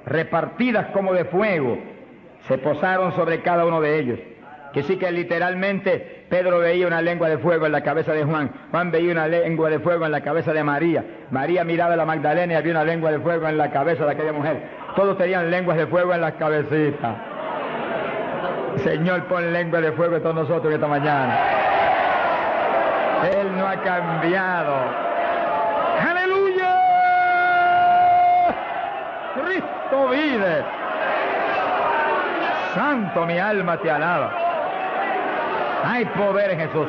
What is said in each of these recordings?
repartidas como de fuego, se posaron sobre cada uno de ellos. Que sí que literalmente Pedro veía una lengua de fuego en la cabeza de Juan, Juan veía una lengua de fuego en la cabeza de María, María miraba a la Magdalena y había una lengua de fuego en la cabeza de aquella mujer. Todos tenían lenguas de fuego en las cabecitas. Señor, pon lengua de fuego en todos nosotros esta mañana. Él no ha cambiado. ¡Aleluya! Cristo vive. Santo, mi alma te alaba. Hay poder en Jesús.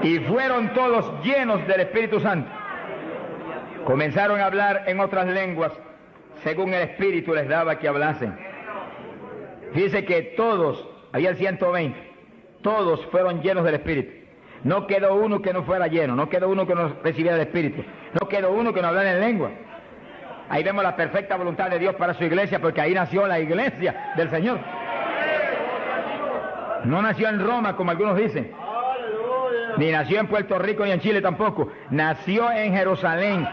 Y fueron todos llenos del Espíritu Santo. Comenzaron a hablar en otras lenguas, según el Espíritu les daba que hablasen. Dice que todos, había 120, todos fueron llenos del Espíritu. No quedó uno que no fuera lleno, no quedó uno que no recibiera el Espíritu, no quedó uno que no hablara en lengua. Ahí vemos la perfecta voluntad de Dios para su iglesia, porque ahí nació la iglesia del Señor. No nació en Roma, como algunos dicen, ni nació en Puerto Rico, ni en Chile tampoco. Nació en Jerusalén.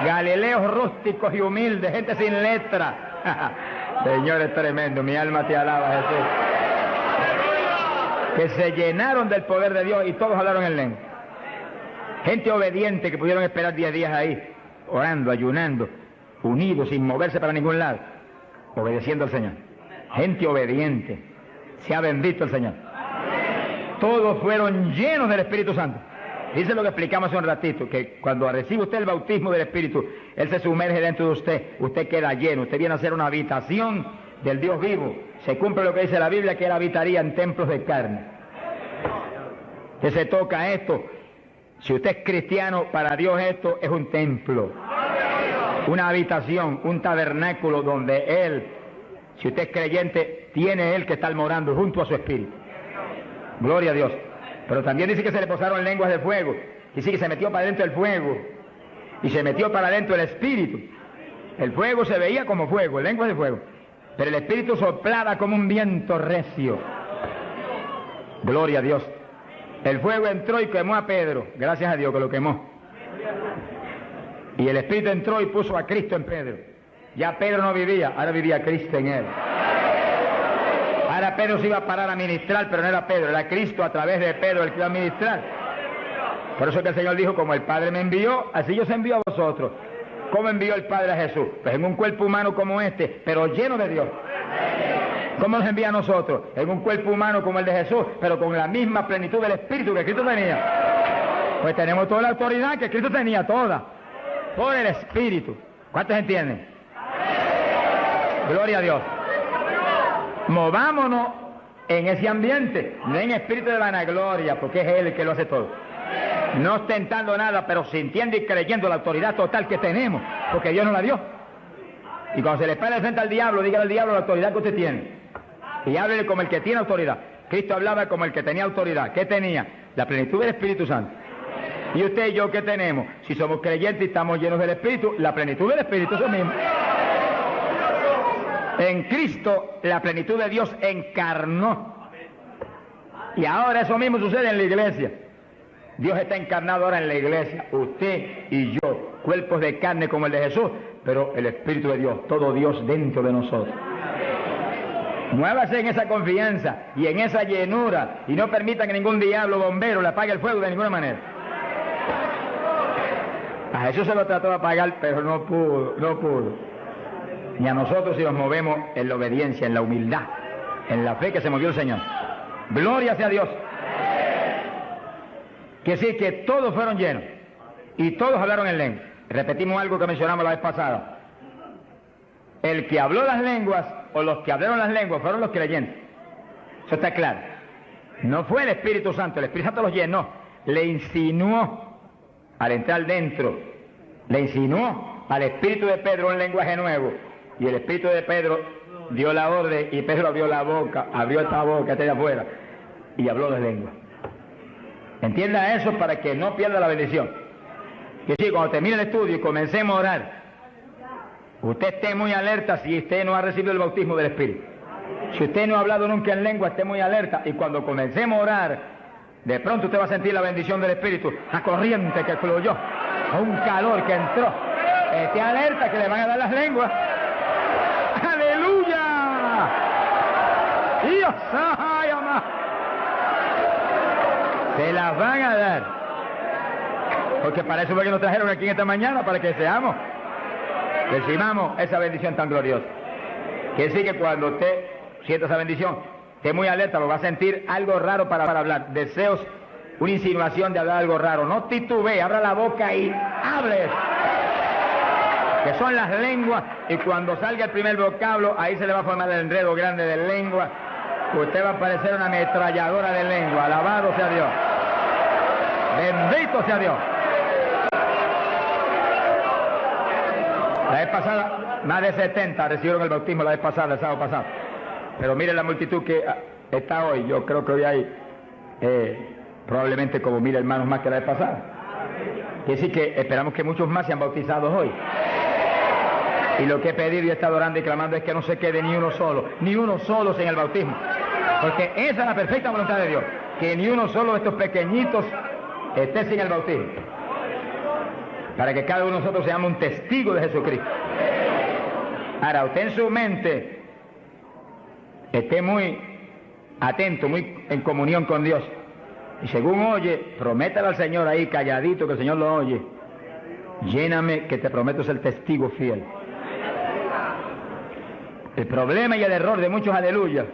Galileos rústicos y humildes, gente sin letra. Señor, es tremendo, mi alma te alaba, Jesús. Que se llenaron del poder de Dios y todos hablaron en lengua. Gente obediente que pudieron esperar 10 días ahí, orando, ayunando, unidos, sin moverse para ningún lado, obedeciendo al Señor. Gente obediente. Sea bendito el Señor. Todos fueron llenos del Espíritu Santo. Dice lo que explicamos hace un ratito, que cuando recibe usted el bautismo del Espíritu, Él se sumerge dentro de usted, usted queda lleno, usted viene a ser una habitación del Dios vivo. Se cumple lo que dice la Biblia, que Él habitaría en templos de carne. Que se toca esto. Si usted es cristiano, para Dios esto es un templo, una habitación, un tabernáculo donde Él, si usted es creyente, tiene Él que estar morando junto a su Espíritu. Gloria a Dios. Pero también dice que se le posaron lenguas de fuego. Dice que se metió para adentro el fuego y se metió para adentro el Espíritu. El fuego se veía como fuego, lenguas de fuego, pero el Espíritu soplaba como un viento recio. Gloria a Dios. El fuego entró y quemó a Pedro, gracias a Dios que lo quemó. Y el Espíritu entró y puso a Cristo en Pedro. Ya Pedro no vivía, ahora vivía Cristo en él. Ahora Pedro se iba a parar a ministrar, pero no era Pedro, era Cristo a través de Pedro el que iba a ministrar. Por eso que el Señor dijo, como el Padre me envió, así yo os envío a vosotros. ¿Cómo envió el Padre a Jesús? Pues en un cuerpo humano como este, pero lleno de Dios. ¿Cómo nos envía a nosotros? En un cuerpo humano como el de Jesús, pero con la misma plenitud del Espíritu que Cristo tenía. Pues tenemos toda la autoridad que Cristo tenía, toda, por el Espíritu. ¿Cuántos entienden? Gloria a Dios. Movámonos en ese ambiente, no en espíritu de vanagloria, porque es Él el que lo hace todo. No ostentando nada, pero sintiendo y creyendo la autoridad total que tenemos, porque Dios nos la dio. Y cuando se le pare frente al diablo, dígale al diablo la autoridad que usted tiene. Y háblele como el que tiene autoridad. Cristo hablaba como el que tenía autoridad. ¿Qué tenía? La plenitud del Espíritu Santo. ¿Y usted y yo qué tenemos? Si somos creyentes y estamos llenos del Espíritu, la plenitud del Espíritu, eso mismo. En Cristo la plenitud de Dios encarnó. Y ahora eso mismo sucede en la iglesia. Dios está encarnado ahora en la iglesia, usted y yo, cuerpos de carne como el de Jesús, pero el Espíritu de Dios, todo Dios dentro de nosotros. Muévase en esa confianza y en esa llenura y no permita que ningún diablo bombero le apague el fuego de ninguna manera. A Jesús se lo trató de apagar, pero no pudo. Y a nosotros si nos movemos en la obediencia, en la humildad, en la fe que se movió el Señor. Gloria sea a Dios. Que sí, que todos fueron llenos y todos hablaron en lengua. Repetimos algo que mencionamos la vez pasada. El que habló las lenguas o los que hablaron las lenguas fueron los creyentes. Eso está claro. No fue el Espíritu Santo, el Espíritu Santo los llenó, le insinuó al entrar dentro, le insinuó al Espíritu de Pedro un lenguaje nuevo. Y el Espíritu de Pedro dio la orden y Pedro abrió la boca, abrió esta boca, esta de afuera, y habló las lenguas. Entienda eso para que no pierda la bendición. Que sí, cuando termine el estudio y comencemos a orar, usted esté muy alerta si usted no ha recibido el bautismo del Espíritu. Si usted no ha hablado nunca en lengua, esté muy alerta. Y cuando comencemos a orar, de pronto usted va a sentir la bendición del Espíritu, la corriente que fluyó. Un calor que entró. Esté alerta que le van a dar las lenguas. ¡Aleluya! ¡Dios! ¡Ay, amá! Se las van a dar. Porque para eso fue que nos trajeron aquí en esta mañana, para que seamos, recibamos esa bendición tan gloriosa. Quiere decir que cuando usted sienta esa bendición, esté muy alerta, lo va a sentir algo raro para hablar. Deseos, una insinuación de hablar algo raro. No titubee, abra la boca y hable. Que son las lenguas, y cuando salga el primer vocablo, ahí se le va a formar el enredo grande de lengua. Usted va a parecer una ametralladora de lengua. Alabado sea Dios. Bendito sea Dios. La vez pasada, más de 70 recibieron el bautismo la vez pasada, el sábado pasado. Pero mire la multitud que está hoy. Yo creo que hoy hay probablemente como 1000 hermanos más que la vez pasada. Quiere decir que esperamos que muchos más sean bautizados hoy. Y lo que he pedido y he estado orando y clamando es que no se quede ni uno solo sin el bautismo. Porque esa es la perfecta voluntad de Dios, que ni uno solo de estos pequeñitos esté sin el bautismo. Para que cada uno de nosotros seamos un testigo de Jesucristo. Ahora, usted en su mente esté muy atento, muy en comunión con Dios. Y según oye, prométale al Señor ahí calladito, que el Señor lo oye. Lléname, que te prometo ser testigo fiel. El problema y el error de muchos aleluyas,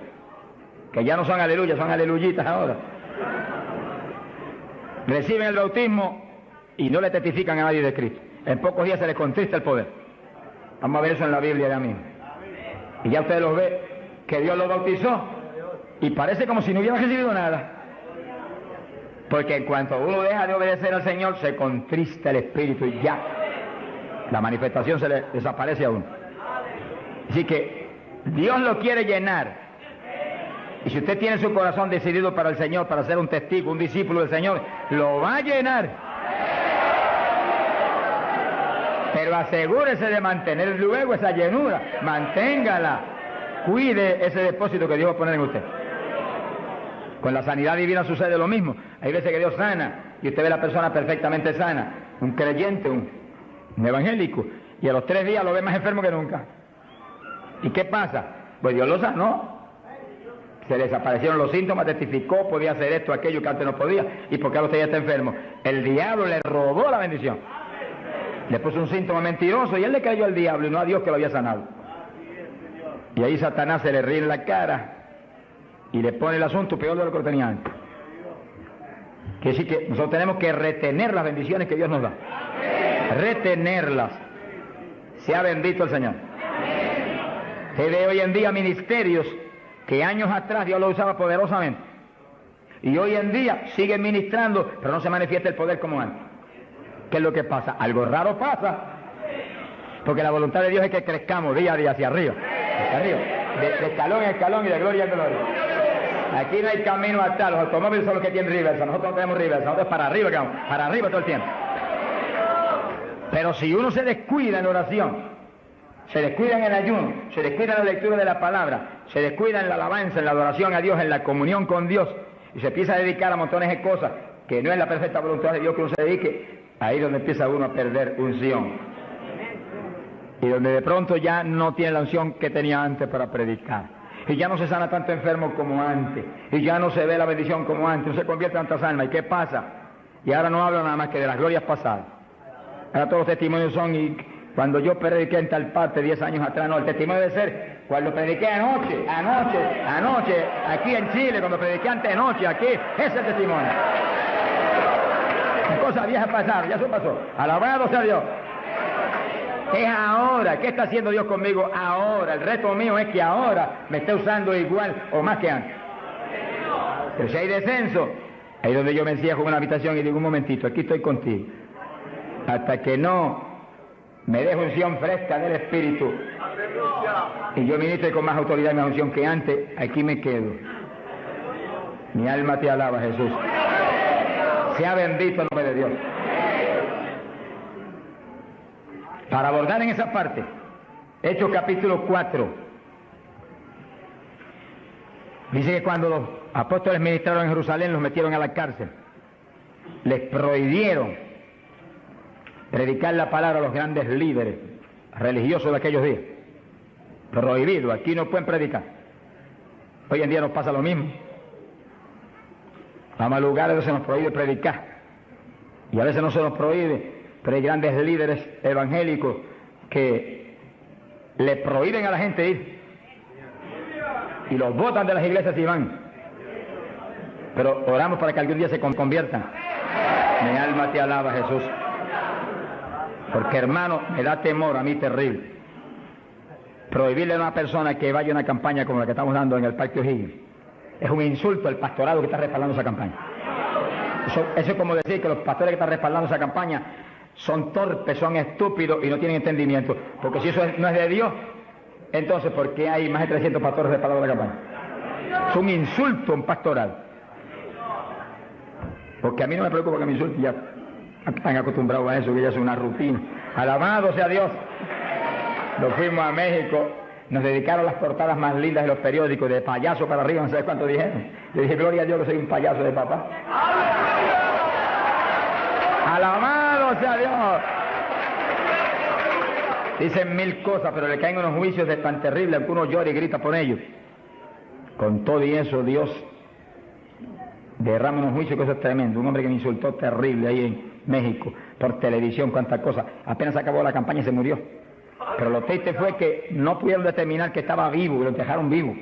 que ya no son aleluyas, son aleluyitas ahora, reciben el bautismo y no le testifican a nadie de Cristo. En pocos días se les contrista el poder. Vamos a ver eso en la Biblia ya mismo. Y ya usted los ve, que Dios los bautizó, y parece como si no hubiera recibido nada. Porque en cuanto uno deja de obedecer al Señor, se contrista el Espíritu y ya la manifestación se le desaparece a uno. Así que Dios lo quiere llenar. Y si usted tiene su corazón decidido para el Señor, para ser un testigo, un discípulo del Señor, lo va a llenar. Pero asegúrese de mantener luego esa llenura. Manténgala. Cuide ese depósito que Dios va a poner en usted. Con la sanidad divina sucede lo mismo. Hay veces que Dios sana y usted ve a la persona perfectamente sana, un creyente, un evangélico, y a los 3 días lo ve más enfermo que nunca. ¿Y qué pasa? Pues Dios lo sanó. Se desaparecieron los síntomas, testificó, podía hacer esto, aquello que antes no podía. ¿Y por qué ahora usted ya está enfermo? El diablo le robó la bendición. Le puso un síntoma mentiroso y él le creyó al diablo y no a Dios que lo había sanado. Y ahí Satanás se le ríe en la cara y le pone el asunto peor de lo que lo tenía antes. Quiere decir que nosotros tenemos que retener las bendiciones que Dios nos da. Retenerlas. Sea bendito el Señor. Se ve hoy en día ministerios que años atrás Dios lo usaba poderosamente. Y hoy en día siguen ministrando, pero no se manifiesta el poder como antes. ¿Qué es lo que pasa? Algo raro pasa. Porque la voluntad de Dios es que crezcamos día a día hacia arriba. Hacia arriba. De escalón en escalón y de gloria en gloria. Aquí no hay camino atrás. Los automóviles son los que tienen reversa. Nosotros no tenemos reversa. Nosotros para arriba, que vamos. Para arriba todo el tiempo. Pero si uno se descuida en la oración, se descuida en el ayuno, se descuida en la lectura de la palabra, se descuida en la alabanza, en la adoración a Dios, en la comunión con Dios, y se empieza a dedicar a montones de cosas que no es la perfecta voluntad de Dios que uno se dedique, ahí es donde empieza uno a perder unción. Y donde de pronto ya no tiene la unción que tenía antes para predicar. Y ya no se sana tanto enfermo como antes. Y ya no se ve la bendición como antes. No se convierte en tantas almas. ¿Y qué pasa? Y ahora no hablo nada más que de las glorias pasadas. Ahora todos los testimonios son, y cuando yo prediqué en tal parte 10 años atrás, no, el testimonio debe ser cuando prediqué anoche, aquí en Chile, cuando prediqué anoche, aquí, ese es el testimonio. Las cosas viejas pasaron, ya eso pasó. Alabado sea Dios. Es ahora. ¿Qué está haciendo Dios conmigo ahora? El reto mío es que ahora me esté usando igual o más que antes. Pero si hay descenso, ahí donde yo me encierro en una habitación y digo, un momentito, aquí estoy contigo. Hasta que no me deje unción fresca del Espíritu y yo ministre con más autoridad y más unción que antes, aquí me quedo. Mi alma te alaba, Jesús. Sea bendito el nombre de Dios. Para abordar en esa parte, Hechos capítulo 4, dice que cuando los apóstoles ministraron en Jerusalén, los metieron a la cárcel, les prohibieron predicar la palabra a los grandes líderes religiosos de aquellos días. Prohibido, aquí no pueden predicar. Hoy en día nos pasa lo mismo. Vamos a lugares donde se nos prohíbe predicar. Y a veces no se nos prohíbe, pero hay grandes líderes evangélicos que le prohíben a la gente ir. Y los botan de las iglesias y van. Pero oramos para que algún día se conviertan. Mi alma te alaba, Jesús. Porque, hermano, me da temor a mí terrible prohibirle a una persona que vaya a una campaña como la que estamos dando en el Parque O'Higgins. Es un insulto al pastorado que está respaldando esa campaña. Eso es como decir que los pastores que están respaldando esa campaña son torpes, son estúpidos y no tienen entendimiento. Porque si eso no es de Dios, entonces ¿por qué hay más de 300 pastores respaldando la campaña? Es un insulto a un pastorado. Porque a mí no me preocupa que me insulten, ya están acostumbrados a eso, que ya es una rutina. Alabado sea Dios. Nos fuimos a México, nos dedicaron las portadas más lindas de los periódicos, de payaso para arriba, no sé cuánto dijeron. Yo dije, gloria a Dios que soy un payaso de papá. Alabado sea Dios. Dicen mil cosas, pero le caen unos juicios de tan terribles que uno llora y grita por ellos. Con todo y eso, Dios derrama unos juicios que eso es tremendo. Un hombre que me insultó terrible ahí en México, por televisión, cuántas cosas. Apenas acabó la campaña y se murió. Pero lo triste fue que no pudieron determinar que estaba vivo y lo dejaron vivo.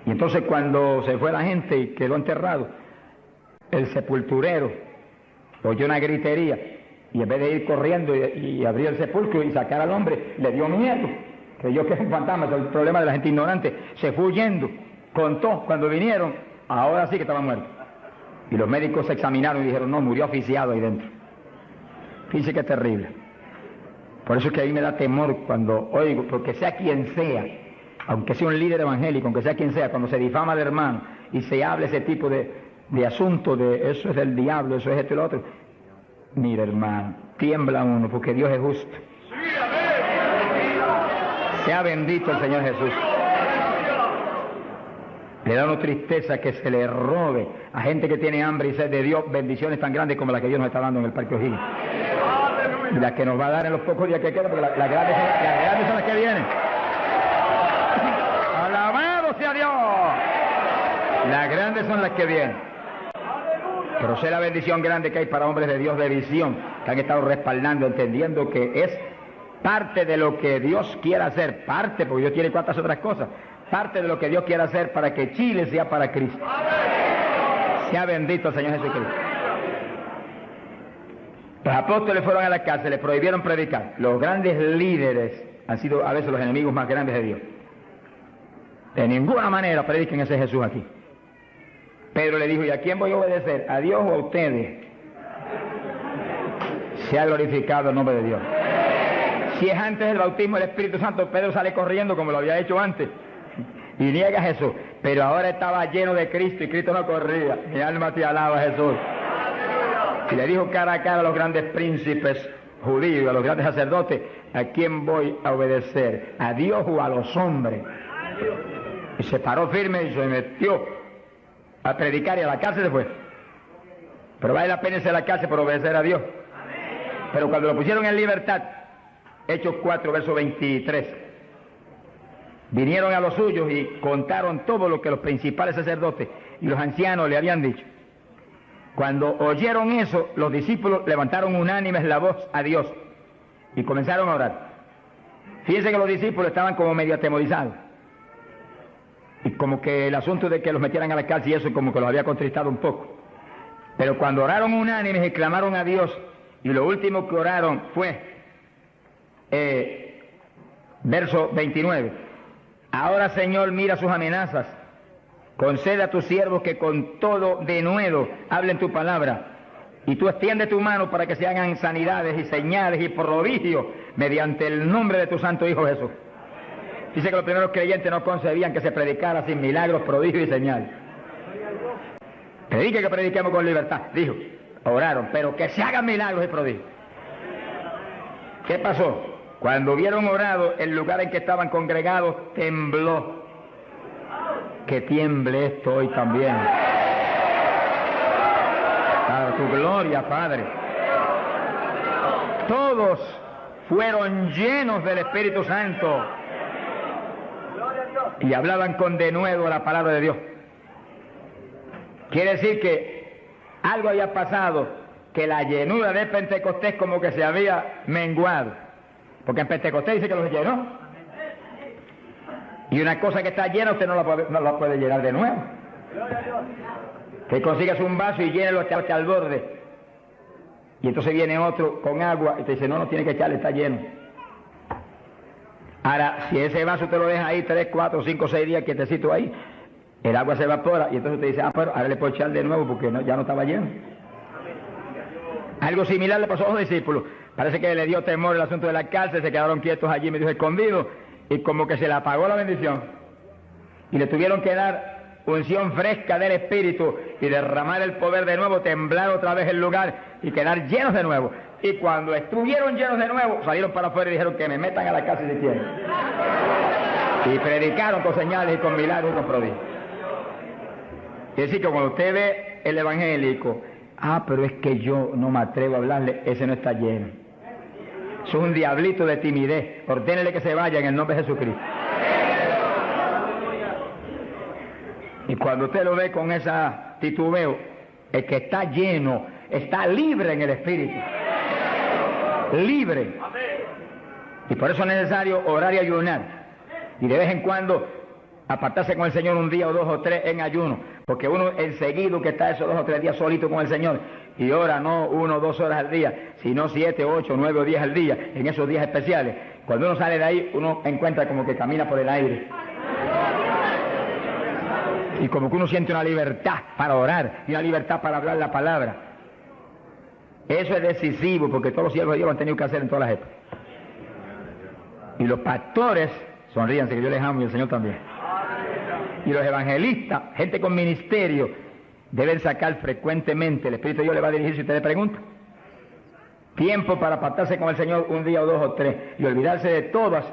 Y entonces cuando se fue la gente y quedó enterrado, el sepulturero oyó una gritería y en vez de ir corriendo y abrir el sepulcro y sacar al hombre, le dio miedo. Creyó que es un fantasma. Es el problema de la gente ignorante. Se fue huyendo. Contó cuando vinieron, ahora sí que estaba muerto. Y los médicos se examinaron y dijeron, no, murió asfixiado ahí dentro. Fíjense qué terrible. Por eso es que a mí me da temor cuando oigo, porque sea quien sea, aunque sea un líder evangélico, aunque sea quien sea, cuando se difama al hermano y se habla ese tipo de asunto, de eso es del diablo, eso es esto y lo otro, mira hermano, tiembla uno, porque Dios es justo. Sea bendito el Señor Jesús. Le da una tristeza que se le robe a gente que tiene hambre y sed de Dios bendiciones tan grandes como la que Dios nos está dando en el Parque O'Higgins. Y las que nos va a dar en los pocos días que quedan, porque las grandes son las que vienen. ¡Alabado sea Dios! Las grandes son las que vienen. Pero sé la bendición grande que hay para hombres de Dios de visión, que han estado respaldando, entendiendo que es parte de lo que Dios quiere hacer, parte, porque Dios tiene cuantas otras cosas, parte de lo que Dios quiere hacer para que Chile sea para Cristo. Sea bendito el Señor Jesucristo. Los apóstoles fueron a la cárcel, les prohibieron predicar. Los grandes líderes han sido a veces los enemigos más grandes de Dios. De ninguna manera prediquen ese Jesús aquí. Pedro le dijo, ¿y a quién voy a obedecer? ¿A Dios o a ustedes? Se ha glorificado el nombre de Dios. Si es antes del bautismo del Espíritu Santo, Pedro sale corriendo como lo había hecho antes y niega a Jesús. Pero ahora estaba lleno de Cristo y Cristo no corría. Mi alma te alaba, Jesús. Y le dijo cara a cara a los grandes príncipes judíos, a los grandes sacerdotes, ¿a quién voy a obedecer? ¿A Dios o a los hombres? Y se paró firme y se metió a predicar y a la cárcel se fue. Pero vale la pena irse a la cárcel por obedecer a Dios. Pero cuando lo pusieron en libertad, Hechos 4, verso 23, vinieron a los suyos y contaron todo lo que los principales sacerdotes y los ancianos le habían dicho. Cuando oyeron eso, los discípulos levantaron unánimes la voz a Dios y comenzaron a orar. Fíjense que los discípulos estaban como medio atemorizados. Y como que el asunto de que los metieran a la cárcel y eso como que los había contristado un poco. Pero cuando oraron unánimes y clamaron a Dios, y lo último que oraron fue, verso 29, ahora Señor mira sus amenazas, concede a tus siervos que con todo denuedo hablen tu palabra, y tú extiende tu mano para que se hagan sanidades y señales y prodigios mediante el nombre de tu santo Hijo Jesús. Dice que los primeros creyentes no concebían que se predicara sin milagros, prodigios y señales. Predique que prediquemos con libertad, dijo. Oraron, pero que se hagan milagros y prodigios. ¿Qué pasó? Cuando hubieron orado, el lugar en que estaban congregados tembló. Que tiemble esto hoy también. Para tu gloria, Padre. todos fueron llenos del Espíritu Santo y hablaban con denuedo la palabra de Dios. Quiere decir que algo había pasado, que la llenura de Pentecostés como que se había menguado, porque en Pentecostés dice que los llenó, y una cosa que está llena usted no la puede llenar de nuevo. Que consigas un vaso y llénelo hasta el borde, y entonces viene otro con agua y te dice no tiene que echarle, está lleno. Ahora, si ese vaso te lo deja ahí 3, 4, 5, 6 días quietecito ahí, el agua se evapora y entonces te dice, pero ahora le puedo echar de nuevo porque ya no estaba lleno. Algo similar le pasó a los discípulos. Parece que le dio temor el asunto de la cárcel, se quedaron quietos allí, medio escondidos, y como que se le apagó la bendición. Y le tuvieron que dar unción fresca del Espíritu y derramar el poder de nuevo, temblar otra vez el lugar y quedar llenos de nuevo. Y cuando estuvieron llenos de nuevo, salieron para afuera y dijeron que me metan a la cárcel si quieren. Y predicaron con señales y con milagros y con prodigios. Es decir, que cuando usted ve el evangélico, pero es que yo no me atrevo a hablarle, ese no está lleno. Eso es un diablito de timidez. Ordénele que se vaya en el nombre de Jesucristo. Y cuando usted lo ve con esa titubeo, el que está lleno, está libre en el Espíritu. Libre. Y por eso es necesario orar y ayunar. Y de vez en cuando apartarse con el Señor un día o 2 o 3 en ayuno. Porque uno enseguida que está esos 2 o 3 días solito con el Señor y ora no 1 o 2 horas al día, sino 7, 8, 9 o 10 al día, en esos días especiales. Cuando uno sale de ahí, uno encuentra como que camina por el aire. Y como que uno siente una libertad para orar y una libertad para hablar la palabra. Eso es decisivo porque todos los siervos de Dios lo han tenido que hacer en todas las épocas. Y los pastores, sonríanse que yo les amo y el Señor también. Y los evangelistas, gente con ministerio, deben sacar frecuentemente, el Espíritu de Dios le va a dirigir si usted le pregunta, tiempo para apartarse con el Señor un día o 2 o 3 y olvidarse de todas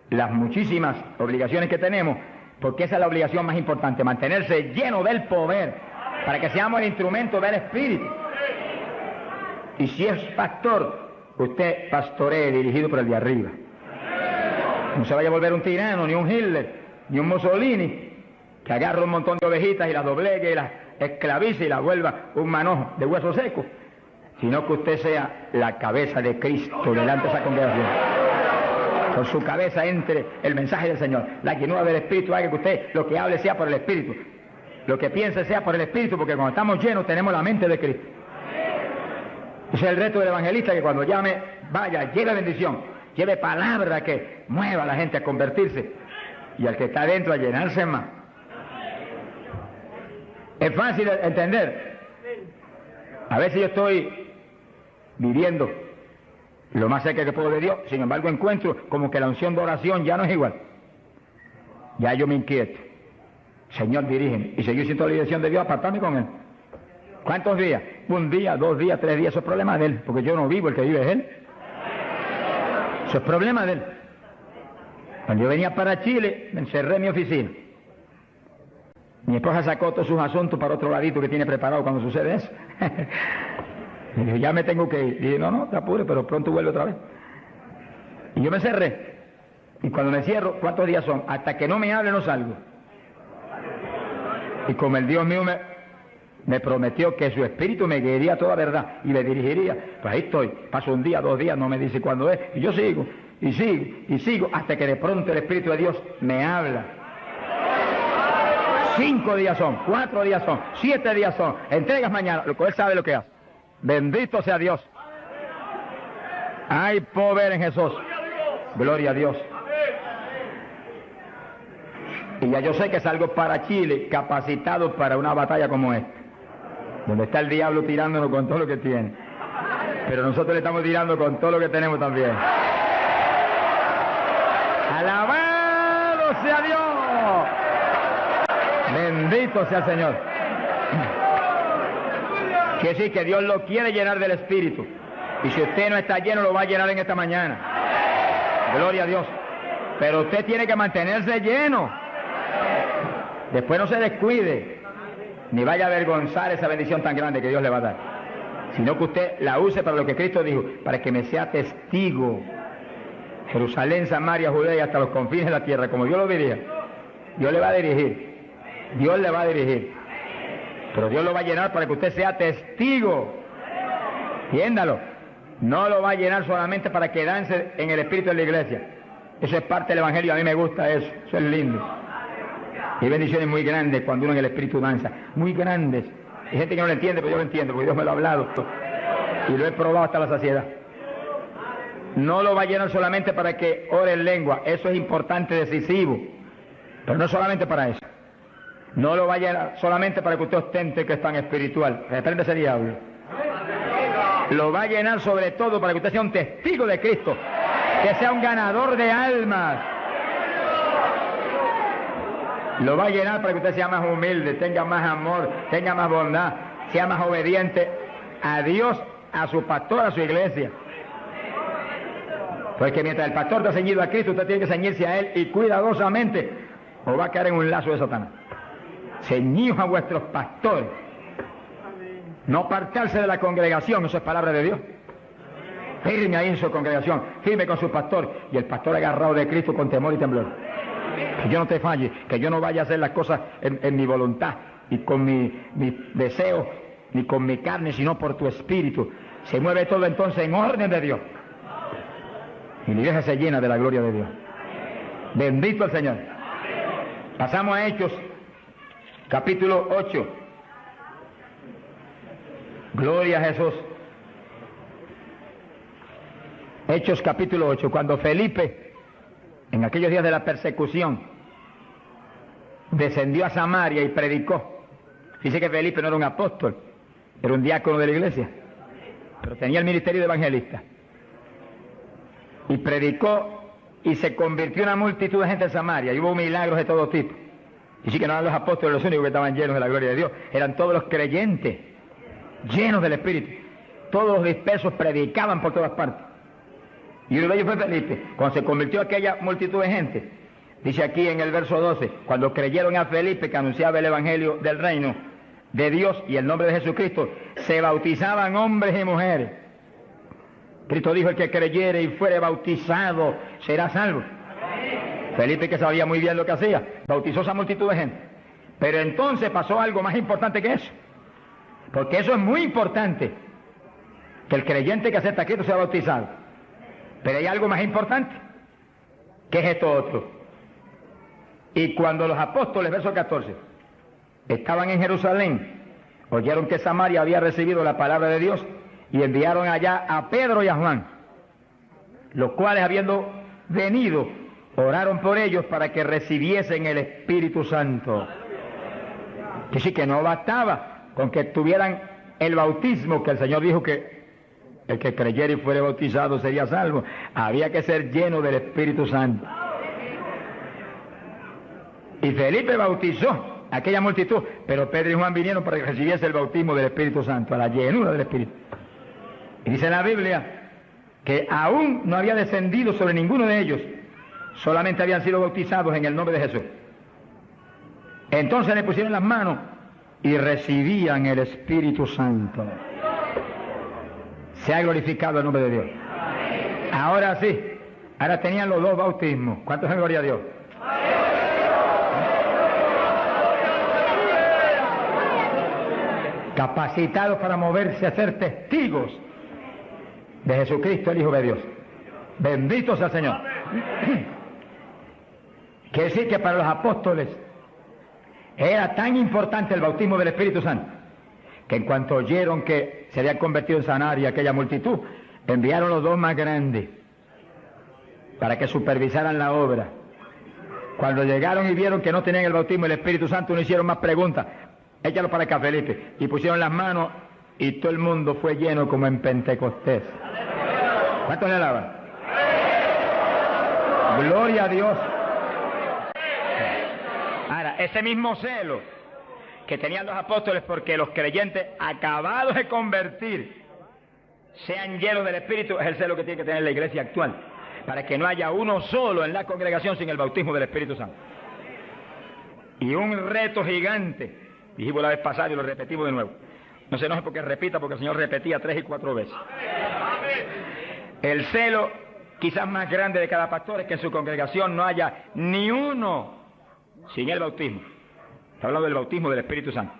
las muchísimas obligaciones que tenemos, porque esa es la obligación más importante, mantenerse lleno del poder, para que seamos el instrumento del Espíritu. Y si es pastor, usted pastoree dirigido por el de arriba. No se vaya a volver un tirano, ni un Hitler, ni un Mussolini, que agarra un montón de ovejitas y las doblegue y las esclavice y las vuelva un manojo de hueso seco, sino que usted sea la cabeza de Cristo delante de esa congregación. Con su cabeza entre el mensaje del Señor. La llenura del Espíritu haga que usted lo que hable sea por el Espíritu, lo que piense sea por el Espíritu, porque cuando estamos llenos tenemos la mente de Cristo. Ese es el reto del evangelista, que cuando llame, vaya, lleve bendición, lleve palabra que mueva a la gente a convertirse y al que está adentro a llenarse más. Es fácil de entender. A veces yo estoy viviendo lo más cerca que puedo de Dios, sin embargo encuentro como que la unción de oración ya no es igual. Ya yo me inquieto. Señor, dirígeme. Y seguir siendo la dirección de Dios, apartarme con Él. ¿Cuántos días? 1 día, 2 días, 3 días, eso es problema de Él, porque yo no vivo, el que vive es Él. Eso es problema de Él. Cuando yo venía para Chile, me encerré en mi oficina. Mi esposa sacó todos sus asuntos para otro ladito que tiene preparado cuando sucede eso. Y dijo, ya me tengo que ir. Y dije, no, te apures, pero pronto vuelve otra vez. Y yo me cerré. Y cuando me cierro, ¿cuántos días son? Hasta que no me hable no salgo. Y como el Dios mío me prometió que su espíritu me guiaría a toda verdad y me dirigiría, pues ahí estoy. Paso 1 día, 2 días, no me dice cuándo es. Y yo sigo, y sigo, y sigo, hasta que de pronto el Espíritu de Dios me habla. 5 días son, 4 días son, 7 días son. Entregas mañana, lo que Él sabe lo que hace. Bendito sea Dios. Hay poder en Jesús. Gloria a Dios. Y ya yo sé que salgo para Chile capacitado para una batalla como esta, donde está el diablo tirándonos con todo lo que tiene, pero nosotros le estamos tirando con todo lo que tenemos también. ¡Alabado sea Dios! Bendito sea el Señor. Quiere decir que Dios lo quiere llenar del Espíritu, y si usted no está lleno lo va a llenar en esta mañana. Gloria a Dios. Pero usted tiene que mantenerse lleno. Después no se descuide, ni vaya a avergonzar esa bendición tan grande que Dios le va a dar. sino que usted la use para lo que Cristo dijo, para que me sea testigo. Jerusalén, Samaria, Judea y hasta los confines de la tierra, como Dios lo diría. Dios le va a dirigir. Dios le va a dirigir. Pero Dios lo va a llenar para que usted sea testigo. Entiéndalo. No lo va a llenar solamente para que dance en el espíritu de la iglesia. Eso es parte del evangelio, a mí me gusta eso. Eso es lindo. Hay bendiciones muy grandes cuando uno en el espíritu danza. Muy grandes. Hay gente que no lo entiende, pero yo lo entiendo, porque Dios me lo ha hablado. Y lo he probado hasta la saciedad. No lo va a llenar solamente para que ore en lengua. Eso es importante, decisivo. Pero no solamente para eso. No lo va a llenar solamente para que usted ostente que es tan espiritual. Reprende ese diablo. Lo va a llenar sobre todo para que usted sea un testigo de Cristo. Que sea un ganador de almas. Lo va a llenar para que usted sea más humilde, tenga más amor, tenga más bondad, sea más obediente a Dios, a su pastor, a su iglesia. Porque mientras el pastor está ceñido a Cristo, usted tiene que ceñirse a Él y cuidadosamente, o va a caer en un lazo de Satanás. Ceñidos a vuestros pastores. No apartarse de la congregación, eso es palabra de Dios. Firme ahí en su congregación, firme con su pastor, y el pastor agarrado de Cristo con temor y temblor. Que yo no te falle, que yo no vaya a hacer las cosas en mi voluntad y con mi deseo, ni con mi carne, sino por tu espíritu. Se mueve todo entonces en orden de Dios. Y la iglesia se llena de la gloria de Dios. Bendito el Señor. Pasamos a Hechos, capítulo 8. Gloria a Jesús. Hechos capítulo 8, cuando Felipe, en aquellos días de la persecución, descendió a Samaria y predicó. Dice que Felipe no era un apóstol, era un diácono de la iglesia, pero tenía el ministerio de evangelista. Y predicó y se convirtió una multitud de gente en Samaria, y hubo milagros de todo tipo. Y sí que no eran los apóstoles los únicos que estaban llenos de la gloria de Dios, eran todos los creyentes, llenos del Espíritu. Todos los dispersos predicaban por todas partes. Y uno de ellos fue Felipe. Cuando se convirtió aquella multitud de gente, dice aquí en el verso 12, cuando creyeron a Felipe que anunciaba el evangelio del reino de Dios y el nombre de Jesucristo, se bautizaban hombres y mujeres. Cristo dijo: el que creyere y fuere bautizado será salvo. Felipe, que sabía muy bien lo que hacía, bautizó a esa multitud de gente. Pero entonces pasó algo más importante que eso, porque eso es muy importante, que el creyente que acepta a Cristo sea bautizado. Pero hay algo más importante, que es esto otro. Y cuando los apóstoles, verso 14, estaban en Jerusalén, oyeron que Samaria había recibido la palabra de Dios, y enviaron allá a Pedro y a Juan, los cuales, habiendo venido, oraron por ellos para que recibiesen el Espíritu Santo. Que sí, que no bastaba con que tuvieran el bautismo, que el Señor dijo que el que creyera y fuere bautizado sería salvo. Había que ser lleno del Espíritu Santo. Y Felipe bautizó a aquella multitud, pero Pedro y Juan vinieron para que recibiese el bautismo del Espíritu Santo, a la llenura del Espíritu. Y dice la Biblia que aún no había descendido sobre ninguno de ellos, solamente habían sido bautizados en el nombre de Jesús. Entonces le pusieron las manos y recibían el Espíritu Santo. Se ha glorificado el nombre de Dios. Ahora sí, ahora tenían los dos bautismos. ¿Cuántos en gloria a Dios? Capacitados para moverse a ser testigos de Jesucristo, el Hijo de Dios. Bendito sea el Señor. Quiere decir que para los apóstoles era tan importante el bautismo del Espíritu Santo, que en cuanto oyeron que se había convertido en Samaria aquella multitud, enviaron los dos más grandes para que supervisaran la obra. Cuando llegaron y vieron que no tenían el bautismo del Espíritu Santo, no hicieron más preguntas. Échalo para acá, Felipe. Y pusieron las manos y todo el mundo fue lleno como en Pentecostés. ¿Cuántos le alaban? Gloria a Dios. Ahora, ese mismo celo que tenían los apóstoles porque los creyentes acabados de convertir sean llenos del Espíritu, es el celo que tiene que tener la iglesia actual, para que no haya uno solo en la congregación sin el bautismo del Espíritu Santo. Y un reto gigante, dijimos la vez pasada y lo repetimos de nuevo, No se enoje porque repita, porque el Señor repetía 3 y 4 veces. El celo quizás más grande de cada pastor es que en su congregación no haya ni uno sin el bautismo. Está hablando del bautismo del Espíritu Santo.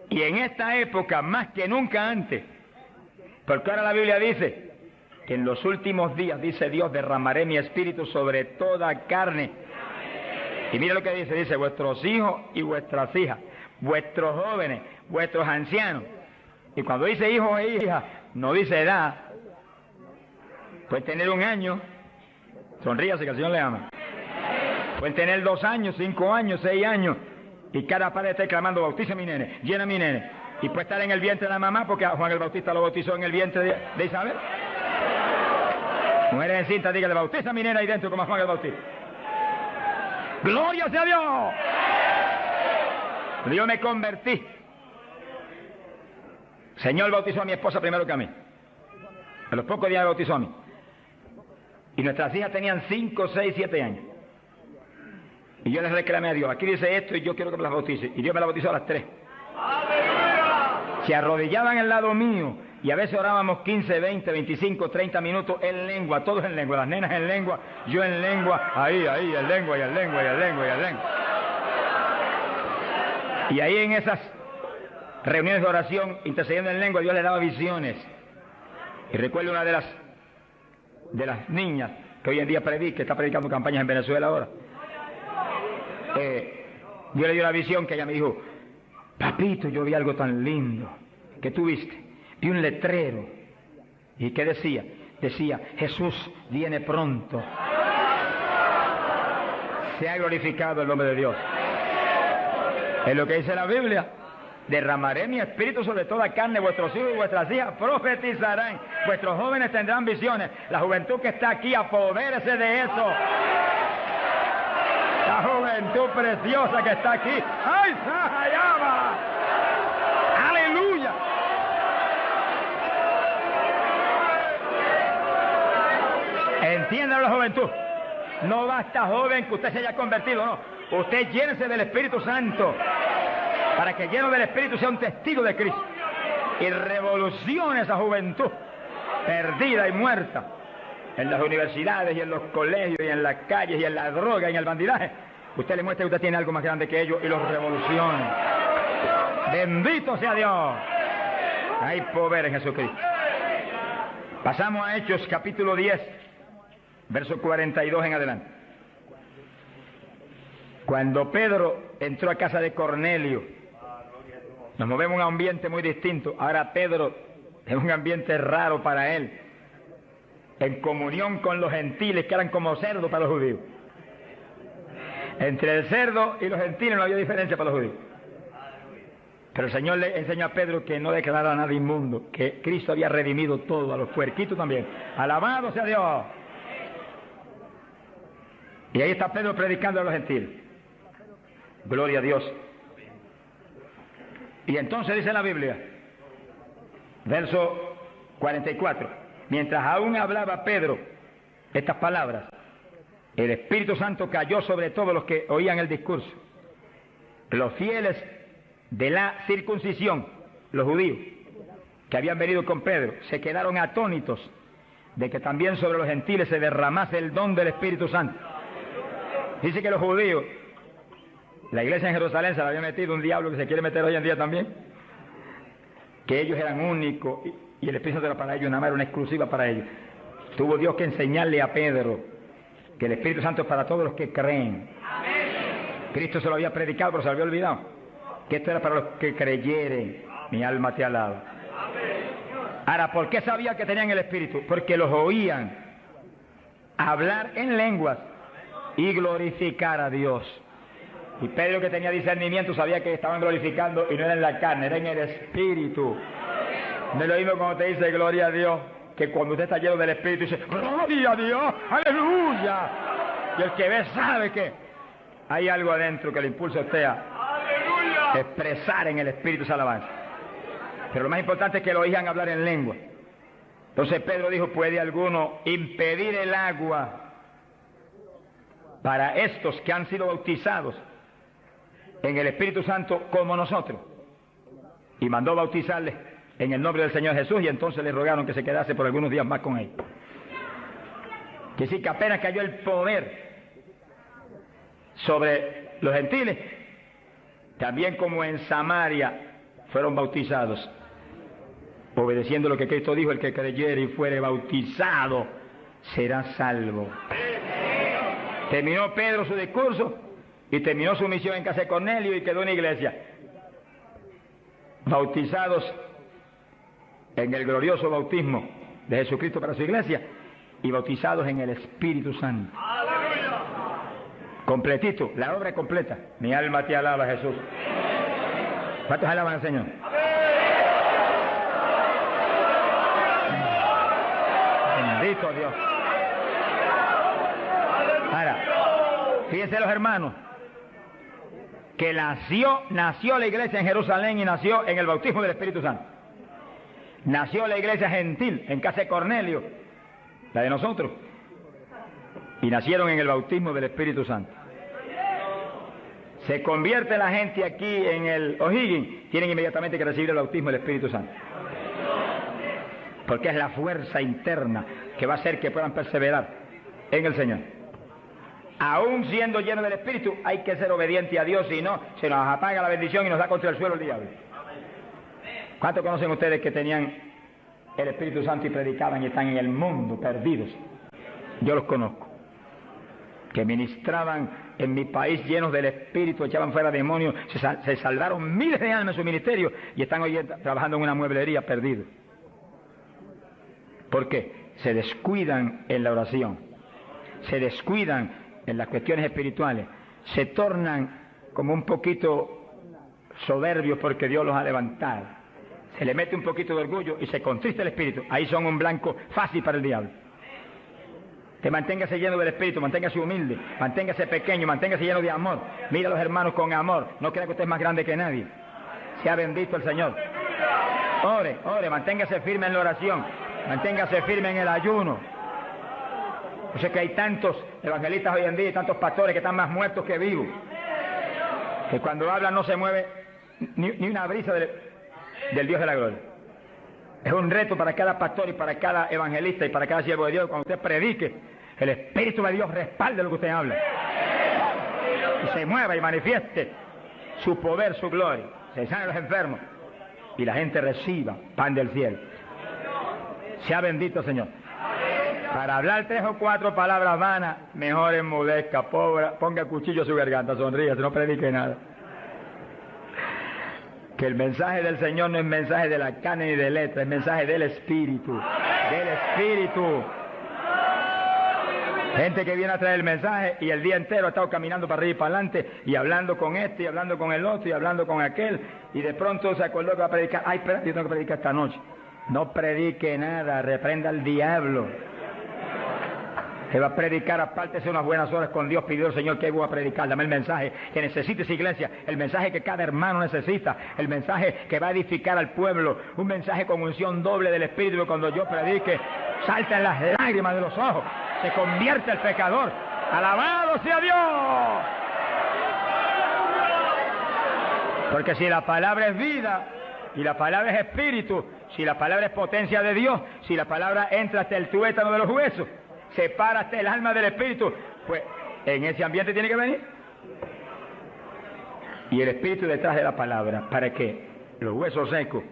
Y en esta época, más que nunca antes, porque ahora la Biblia dice que en los últimos días, dice Dios, derramaré mi espíritu sobre toda carne. Y mira lo que dice, vuestros hijos y vuestras hijas, vuestros jóvenes, vuestros ancianos. Y cuando dice hijos e hijas, no dice edad. Pueden tener 1 año, sonríase que el Señor le ama. Pueden tener 2 años, 5 años, 6 años, y cada padre está clamando, bautiza mi nene, llena mi nene. Y puede estar en el vientre de la mamá, porque a Juan el Bautista lo bautizó en el vientre de Isabel. Mujeres en cinta, dígale, bautiza mi nena ahí dentro como a Juan el Bautista. ¡Gloria sea a Dios! Yo me convertí. El Señor bautizó a mi esposa primero que a mí. A los pocos días me bautizó a mí. Y nuestras hijas tenían 5, 6, 7 años. Y yo les reclamé a Dios, aquí dice esto y yo quiero que me las bautice. Y Dios me las bautizó a las 3. Se arrodillaban al lado mío y a veces orábamos 15, 20, 25, 30 minutos en lengua, todos en lengua, las nenas en lengua, yo en lengua, ahí, en lengua, y en lengua, y en lengua, y en lengua. Y ahí en esas reuniones de oración, intercediendo en lengua, Dios le daba visiones. Y recuerdo una de las niñas que hoy en día que está predicando campañas en Venezuela ahora. Dios le dio la visión que ella me dijo, papito, yo vi algo tan lindo. ¿Qué tú viste? Vi un letrero. ¿Y qué decía? Decía, Jesús viene pronto. Se ha glorificado el nombre de Dios. Es lo que dice la Biblia. Derramaré mi espíritu sobre toda carne, vuestros hijos y vuestras hijas profetizarán, vuestros jóvenes tendrán visiones. La juventud que está aquí, apodérese de eso. La juventud preciosa que está aquí. ¡Ay, Sahayama! ¡Aleluya! Entiéndalo, la juventud. No basta, joven, que usted se haya convertido, no. Usted llénese del Espíritu Santo, para que lleno del Espíritu sea un testigo de Cristo y revolucione esa juventud perdida y muerta en las universidades y en los colegios y en las calles y en la droga y en el bandidaje. Usted le muestra que usted tiene algo más grande que ellos y los revolucione. Bendito sea Dios. Hay poder en Jesucristo. Pasamos a Hechos capítulo 10, verso 42 en adelante. Cuando Pedro entró a casa de Cornelio, nos movemos en un ambiente muy distinto. Ahora Pedro es un ambiente raro para él, en comunión con los gentiles que eran como cerdos para los judíos. Entre el cerdo y los gentiles no había diferencia para los judíos. Pero el Señor le enseñó a Pedro que no declarara a nada inmundo, que Cristo había redimido todo, a los puerquitos también. Alabado sea Dios. Y ahí está Pedro predicando a los gentiles. Gloria a Dios. Y entonces dice la Biblia, verso 44, mientras aún hablaba Pedro estas palabras, el Espíritu Santo cayó sobre todos los que oían el discurso. Los fieles de la circuncisión, los judíos, que habían venido con Pedro, se quedaron atónitos de que también sobre los gentiles se derramase el don del Espíritu Santo. Dice que los judíos, la iglesia en Jerusalén se la había metido un diablo que se quiere meter hoy en día también, que ellos eran únicos y el Espíritu Santo era para ellos, nada más era una exclusiva para ellos. Tuvo Dios que enseñarle a Pedro que el Espíritu Santo es para todos los que creen. Cristo se lo había predicado, pero se lo había olvidado, que esto era para los que creyeren. Mi alma te alaba. Ahora, ¿por qué sabía que tenían el Espíritu? Porque los oían hablar en lenguas y glorificar a Dios. Y Pedro, que tenía discernimiento, sabía que estaban glorificando y no era en la carne, era en el Espíritu. No es lo mismo cuando te dice gloria a Dios, que cuando usted está lleno del Espíritu dice gloria a Dios, aleluya. Y el que ve sabe que hay algo adentro que le impulsa a usted a expresar en el Espíritu esa alabanza. Pero lo más importante es que lo oigan hablar en lengua. Entonces Pedro dijo, ¿puede alguno impedir el agua para estos que han sido bautizados en el Espíritu Santo como nosotros? y mandó bautizarles en el nombre del Señor Jesús, y entonces le rogaron que se quedase por algunos días más con él. Que sí, que apenas cayó el poder sobre los gentiles, también como en Samaria fueron bautizados, obedeciendo lo que Cristo dijo: el que creyere y fuere bautizado será salvo. Terminó Pedro su discurso y terminó su misión en casa de Cornelio, y quedó una iglesia bautizados en el glorioso bautismo de Jesucristo para su iglesia, y bautizados en el Espíritu Santo. Completito, la obra es completa. Mi alma te alaba, Jesús. ¿Cuántos alaban al Señor? Bendito Dios. Ahora, fíjense los hermanos, que nació la iglesia en Jerusalén y nació en el bautismo del Espíritu Santo. Nació la iglesia gentil en casa de Cornelio, la de nosotros, y nacieron en el bautismo del Espíritu Santo. Se convierte la gente aquí en el O'Higgins, tienen inmediatamente que recibir el bautismo del Espíritu Santo, porque es la fuerza interna que va a hacer que puedan perseverar en el Señor. Aún siendo lleno del Espíritu, hay que ser obediente a Dios, si no, se nos apaga la bendición y nos da contra el suelo el diablo. ¿Cuántos conocen ustedes que tenían el Espíritu Santo y predicaban y están en el mundo perdidos? Yo los conozco, que ministraban en mi país llenos del Espíritu, echaban fuera demonios, se salvaron miles de almas en su ministerio, y están hoy trabajando en una mueblería perdidos. ¿Por qué? Se descuidan en la oración, se descuidan en las cuestiones espirituales, se tornan como un poquito soberbios porque Dios los ha levantado, se le mete un poquito de orgullo y se contrista el espíritu. Ahí son un blanco fácil para el diablo. Que manténgase lleno del Espíritu, manténgase humilde, manténgase pequeño, manténgase lleno de amor. Mira a los hermanos con amor, no crea que usted es más grande que nadie. Sea bendito el Señor. Ore, manténgase firme en la oración, manténgase firme en el ayuno. Yo sé que hay tantos evangelistas hoy en día y tantos pastores que están más muertos que vivos, que cuando hablan no se mueve ni una brisa del Dios de la gloria. Es un reto para cada pastor y para cada evangelista y para cada siervo de Dios. Cuando usted predique, el Espíritu de Dios respalde lo que usted habla, y se mueva y manifieste su poder, su gloria, se sanen los enfermos y la gente reciba pan del cielo. Sea bendito el Señor. Para hablar 3 o 4 palabras vanas, mejor enmudezca, ponga cuchillo a su garganta, sonríe, no predique nada. Que el mensaje del Señor no es mensaje de la carne ni de letra, es mensaje del Espíritu. Del Espíritu. Gente que viene a traer el mensaje y el día entero ha estado caminando para arriba y para adelante, y hablando con este, y hablando con el otro, y hablando con aquel, y de pronto se acordó que va a predicar. Ay, espera, yo tengo que predicar esta noche. No predique nada, reprenda al diablo. Que va a predicar, apártese unas buenas horas con Dios, pidió al Señor que voy a predicar. Dame el mensaje que necesita esa iglesia, el mensaje que cada hermano necesita, el mensaje que va a edificar al pueblo, un mensaje con unción doble del Espíritu, que cuando yo predique saltan las lágrimas de los ojos, se convierte el pecador. ¡Alabado sea Dios! Porque si la palabra es vida y la palabra es espíritu, si la palabra es potencia de Dios, si la palabra entra hasta el tuétano de los huesos, separa hasta el alma del espíritu, pues en ese ambiente tiene que venir. Y el espíritu detrás de la palabra, para que los huesos secos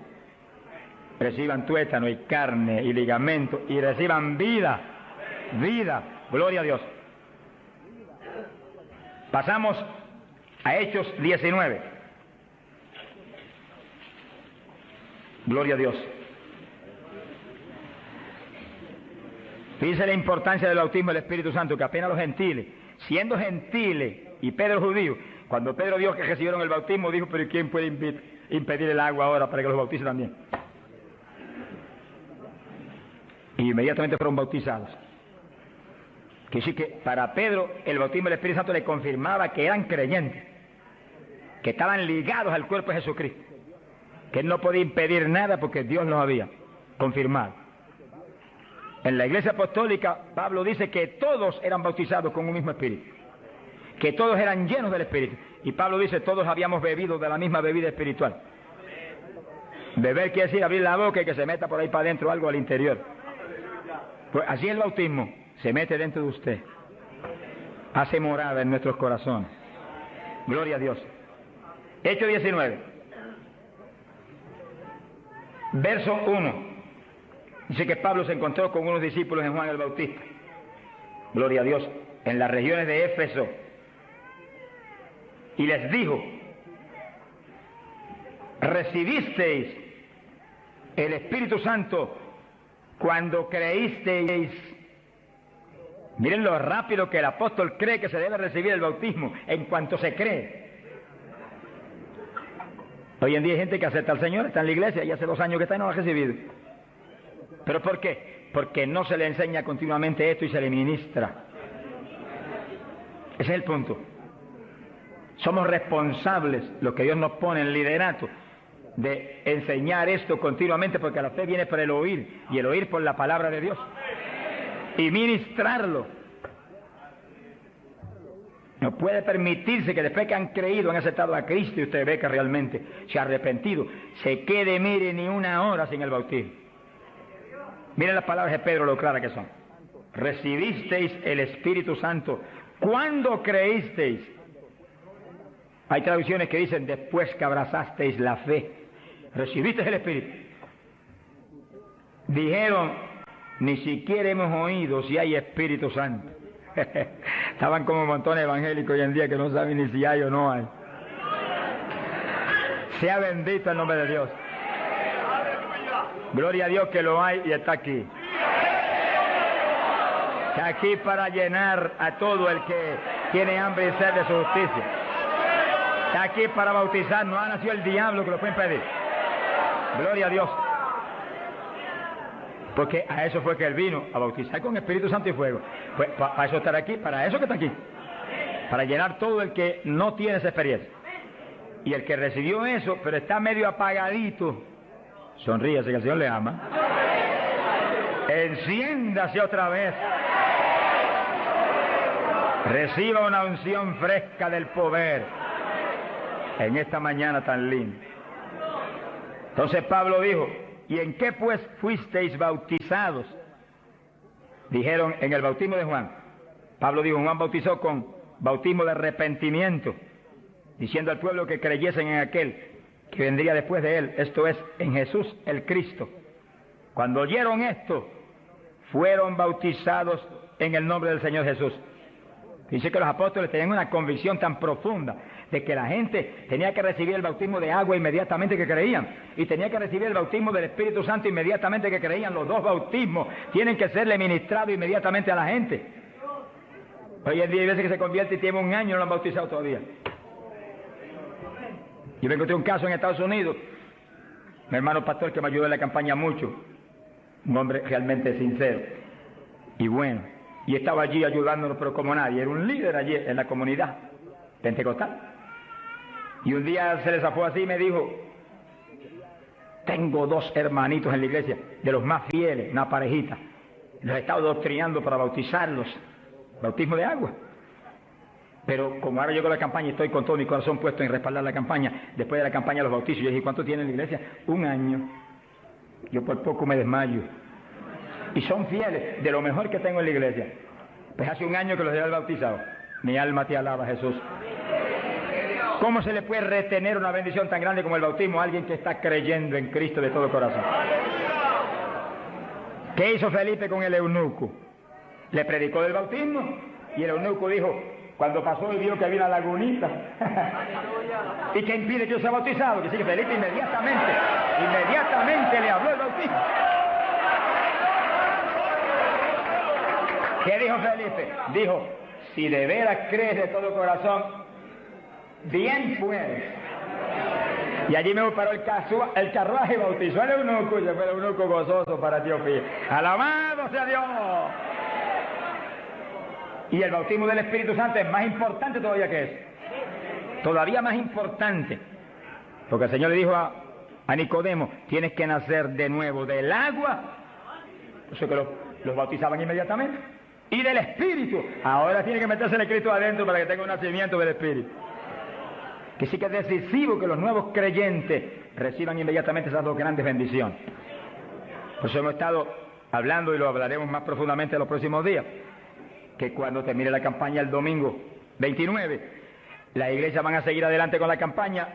reciban tuétano y carne y ligamento y reciban vida. Gloria a Dios. Pasamos a Hechos 19. Gloria a Dios. Fíjense la importancia del bautismo del Espíritu Santo, que apenas los gentiles, siendo gentiles y Pedro judío, cuando Pedro vio que recibieron el bautismo, dijo: pero ¿quién puede impedir el agua ahora para que los bautice también? Y inmediatamente fueron bautizados. Que sí, que para Pedro el bautismo del Espíritu Santo le confirmaba que eran creyentes, que estaban ligados al cuerpo de Jesucristo, que él no podía impedir nada porque Dios los había confirmado. En la Iglesia Apostólica, Pablo dice que todos eran bautizados con un mismo espíritu, que todos eran llenos del Espíritu. Y Pablo dice: todos habíamos bebido de la misma bebida espiritual. Beber quiere decir abrir la boca y que se meta por ahí para adentro algo al interior. Pues así el bautismo se mete dentro de usted. Hace morada en nuestros corazones. Gloria a Dios. Hechos 19. Verso 1. Dice que Pablo se encontró con unos discípulos en Juan el Bautista. Gloria a Dios. En las regiones de Éfeso. Y les dijo: ¿recibisteis el Espíritu Santo cuando creísteis? Miren lo rápido que el apóstol cree que se debe recibir el bautismo, en cuanto se cree. Hoy en día hay gente que acepta al Señor, está en la iglesia y hace 2 años que está y no lo ha recibido. ¿Pero por qué? Porque no se le enseña continuamente esto y se le ministra. Ese es el punto. Somos responsables, los que Dios nos pone en liderato, de enseñar esto continuamente, porque la fe viene por el oír, y el oír por la palabra de Dios, y ministrarlo. No puede permitirse que después que han creído, han aceptado a Cristo, y usted ve que realmente se ha arrepentido, se quede, mire, ni una hora sin el bautismo. Miren las palabras de Pedro, lo claras que son. Recibisteis el Espíritu Santo cuando creísteis. Hay traducciones que dicen después que abrazasteis la fe. Recibisteis el Espíritu. Dijeron: ni siquiera hemos oído si hay Espíritu Santo. Estaban como montones evangélicos hoy en día que no saben ni si hay o no hay. Sea bendito el nombre de Dios. Gloria a Dios que lo hay y está aquí. Está aquí para llenar a todo el que tiene hambre y sed de su justicia. Está aquí para bautizar. No ha nacido el diablo que lo puede impedir. Gloria a Dios. Porque a eso fue que él vino, a bautizar con Espíritu Santo y fuego. Pues para eso estar aquí, para eso que está aquí. Para llenar todo el que no tiene esa experiencia. Y el que recibió eso, pero está medio apagadito, sonríase que el Señor le ama. Enciéndase otra vez. Reciba una unción fresca del poder en esta mañana tan linda. Entonces Pablo dijo: ¿y en qué pues fuisteis bautizados? Dijeron: en el bautismo de Juan. Pablo dijo: Juan bautizó con bautismo de arrepentimiento, diciendo al pueblo que creyesen en aquel que vendría después de él, esto es, en Jesús el Cristo. Cuando oyeron esto, fueron bautizados en el nombre del Señor Jesús. Dice que los apóstoles tenían una convicción tan profunda de que la gente tenía que recibir el bautismo de agua inmediatamente que creían, y tenía que recibir el bautismo del Espíritu Santo inmediatamente que creían. Los dos bautismos tienen que serle ministrados inmediatamente a la gente. Hoy en día hay veces que se convierte y tiene 1 año y no lo han bautizado todavía. Yo me encontré un caso en Estados Unidos, mi hermano pastor que me ayudó en la campaña mucho, un hombre realmente sincero y bueno, y estaba allí ayudándonos, pero como nadie, era un líder allí en la comunidad pentecostal. Y un día se le zafó así y me dijo: tengo 2 hermanitos en la iglesia, de los más fieles, una parejita, los he estado doctrinando para bautizarlos, bautismo de agua. Pero como ahora llegó la campaña y estoy con todo mi corazón puesto en respaldar la campaña, después de la campaña los bautizos, yo dije: ¿cuánto tienen en la iglesia? 1 año. Yo por poco me desmayo. Y son fieles, de lo mejor que tengo en la iglesia. Pues hace 1 año que los he bautizado. Mi alma te alaba, Jesús. ¿Cómo se le puede retener una bendición tan grande como el bautismo a alguien que está creyendo en Cristo de todo corazón? ¿Qué hizo Felipe con el eunuco? Le predicó del bautismo y el eunuco dijo, cuando pasó y vio que había una lagunita, ¿y qué impide que yo sea bautizado? Que sí, que Felipe inmediatamente le habló el bautismo. ¿Qué dijo Felipe? Dijo, si de veras crees de todo corazón, bien puedes. Y allí me paró el carruaje y bautizó al eunuco, y se fue el eunuco gozoso para Etiopía. ¡Alabado sea Dios! Y el bautismo del Espíritu Santo es más importante todavía que eso. Todavía más importante. Porque el Señor le dijo a Nicodemo, tienes que nacer de nuevo del agua. Por eso que los bautizaban inmediatamente. Y del Espíritu. Ahora tiene que meterse el Cristo adentro para que tenga un nacimiento del Espíritu. Que sí que es decisivo que los nuevos creyentes reciban inmediatamente esas dos grandes bendiciones. Por eso hemos estado hablando, y lo hablaremos más profundamente en los próximos días, que cuando termine la campaña el domingo 29, las iglesias van a seguir adelante con la campaña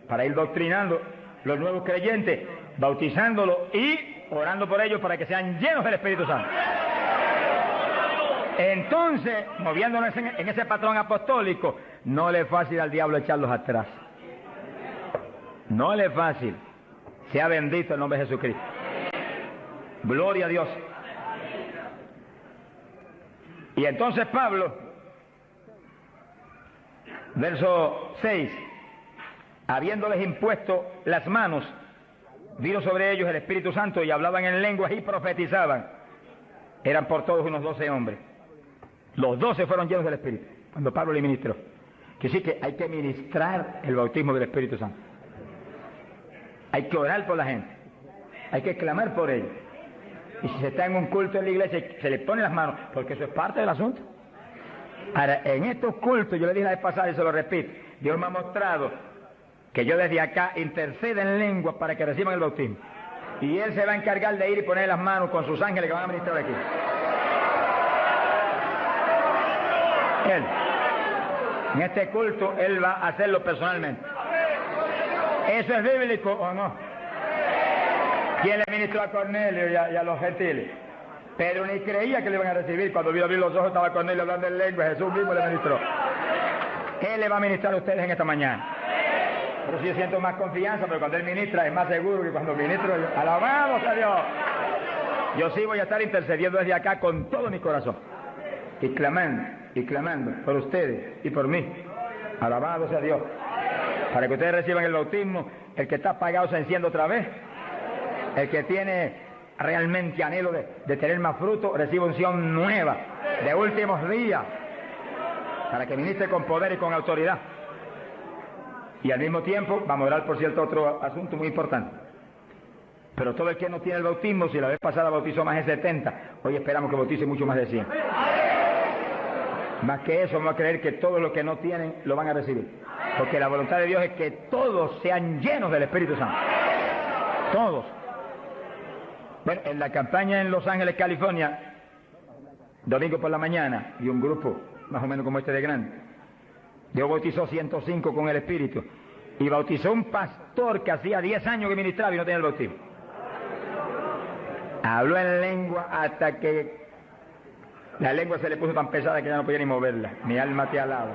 para ir doctrinando los nuevos creyentes, bautizándolos y orando por ellos para que sean llenos del Espíritu Santo. Entonces, moviéndonos en ese patrón apostólico, no le es fácil al diablo echarlos atrás. No le es fácil. Sea bendito el nombre de Jesucristo. Gloria a Dios. Y entonces Pablo, verso 6, habiéndoles impuesto las manos, vino sobre ellos el Espíritu Santo y hablaban en lenguas y profetizaban. Eran por todos unos 12 hombres. Los 12 fueron llenos del Espíritu cuando Pablo le ministró. Que sí, que hay que ministrar el bautismo del Espíritu Santo. Hay que orar por la gente. Hay que clamar por ellos. Y si se está en un culto en la iglesia, se le pone las manos, porque eso es parte del asunto. Ahora, en estos cultos, yo le dije la vez pasada y se lo repito, Dios me ha mostrado que yo desde acá intercedo en lengua para que reciban el bautismo. Y Él se va a encargar de ir y poner las manos con sus ángeles que van a ministrar aquí. Él, en este culto, Él va a hacerlo personalmente. ¿Eso es bíblico o no? ¿Quién le ministró a Cornelio y a los gentiles? Pedro ni creía que le iban a recibir. Cuando vio abrir los ojos estaba Cornelio hablando en lengua. Jesús mismo le ministró. Él le va a ministrar a ustedes en esta mañana. Pero sí siento más confianza, pero cuando Él ministra es más seguro que cuando ministro yo. ¡Alabado sea Dios! Yo sí voy a estar intercediendo desde acá con todo mi corazón. Y clamando por ustedes y por mí. Alabado sea Dios. Para que ustedes reciban el bautismo, el que está apagado se enciende otra vez. El que tiene realmente anhelo de tener más fruto, recibe unción nueva, de últimos días, para que ministre con poder y con autoridad. Y al mismo tiempo, vamos a orar por cierto otro asunto muy importante. Pero todo el que no tiene el bautismo, si la vez pasada bautizó más de 70, hoy esperamos que bautice mucho más de 100. Más que eso, vamos a creer que todos los que no tienen lo van a recibir. Porque la voluntad de Dios es que todos sean llenos del Espíritu Santo. Todos. Bueno, en la campaña en Los Ángeles, California, domingo por la mañana, y un grupo más o menos como este de grande, Dios bautizó 105 con el Espíritu, y bautizó un pastor que hacía 10 años que ministraba y no tenía el bautismo. Habló en lengua hasta que la lengua se le puso tan pesada que ya no podía ni moverla. Mi alma te alaba.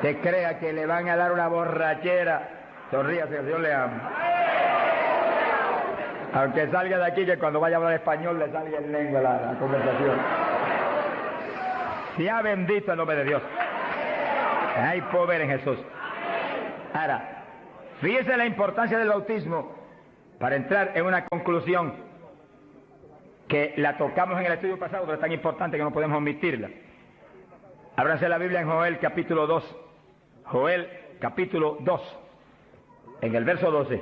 Te crea que le van a dar una borrachera. Sonríase, que Dios le ama. Aunque salga de aquí, que cuando vaya a hablar español le salga en lengua la conversación. Sea bendito el nombre de Dios. Hay poder en Jesús. Ahora, fíjese la importancia del bautismo para entrar en una conclusión que la tocamos en el estudio pasado, pero es tan importante que no podemos omitirla. Ábranse la Biblia en Joel capítulo 2. Joel capítulo 2, en el verso 12.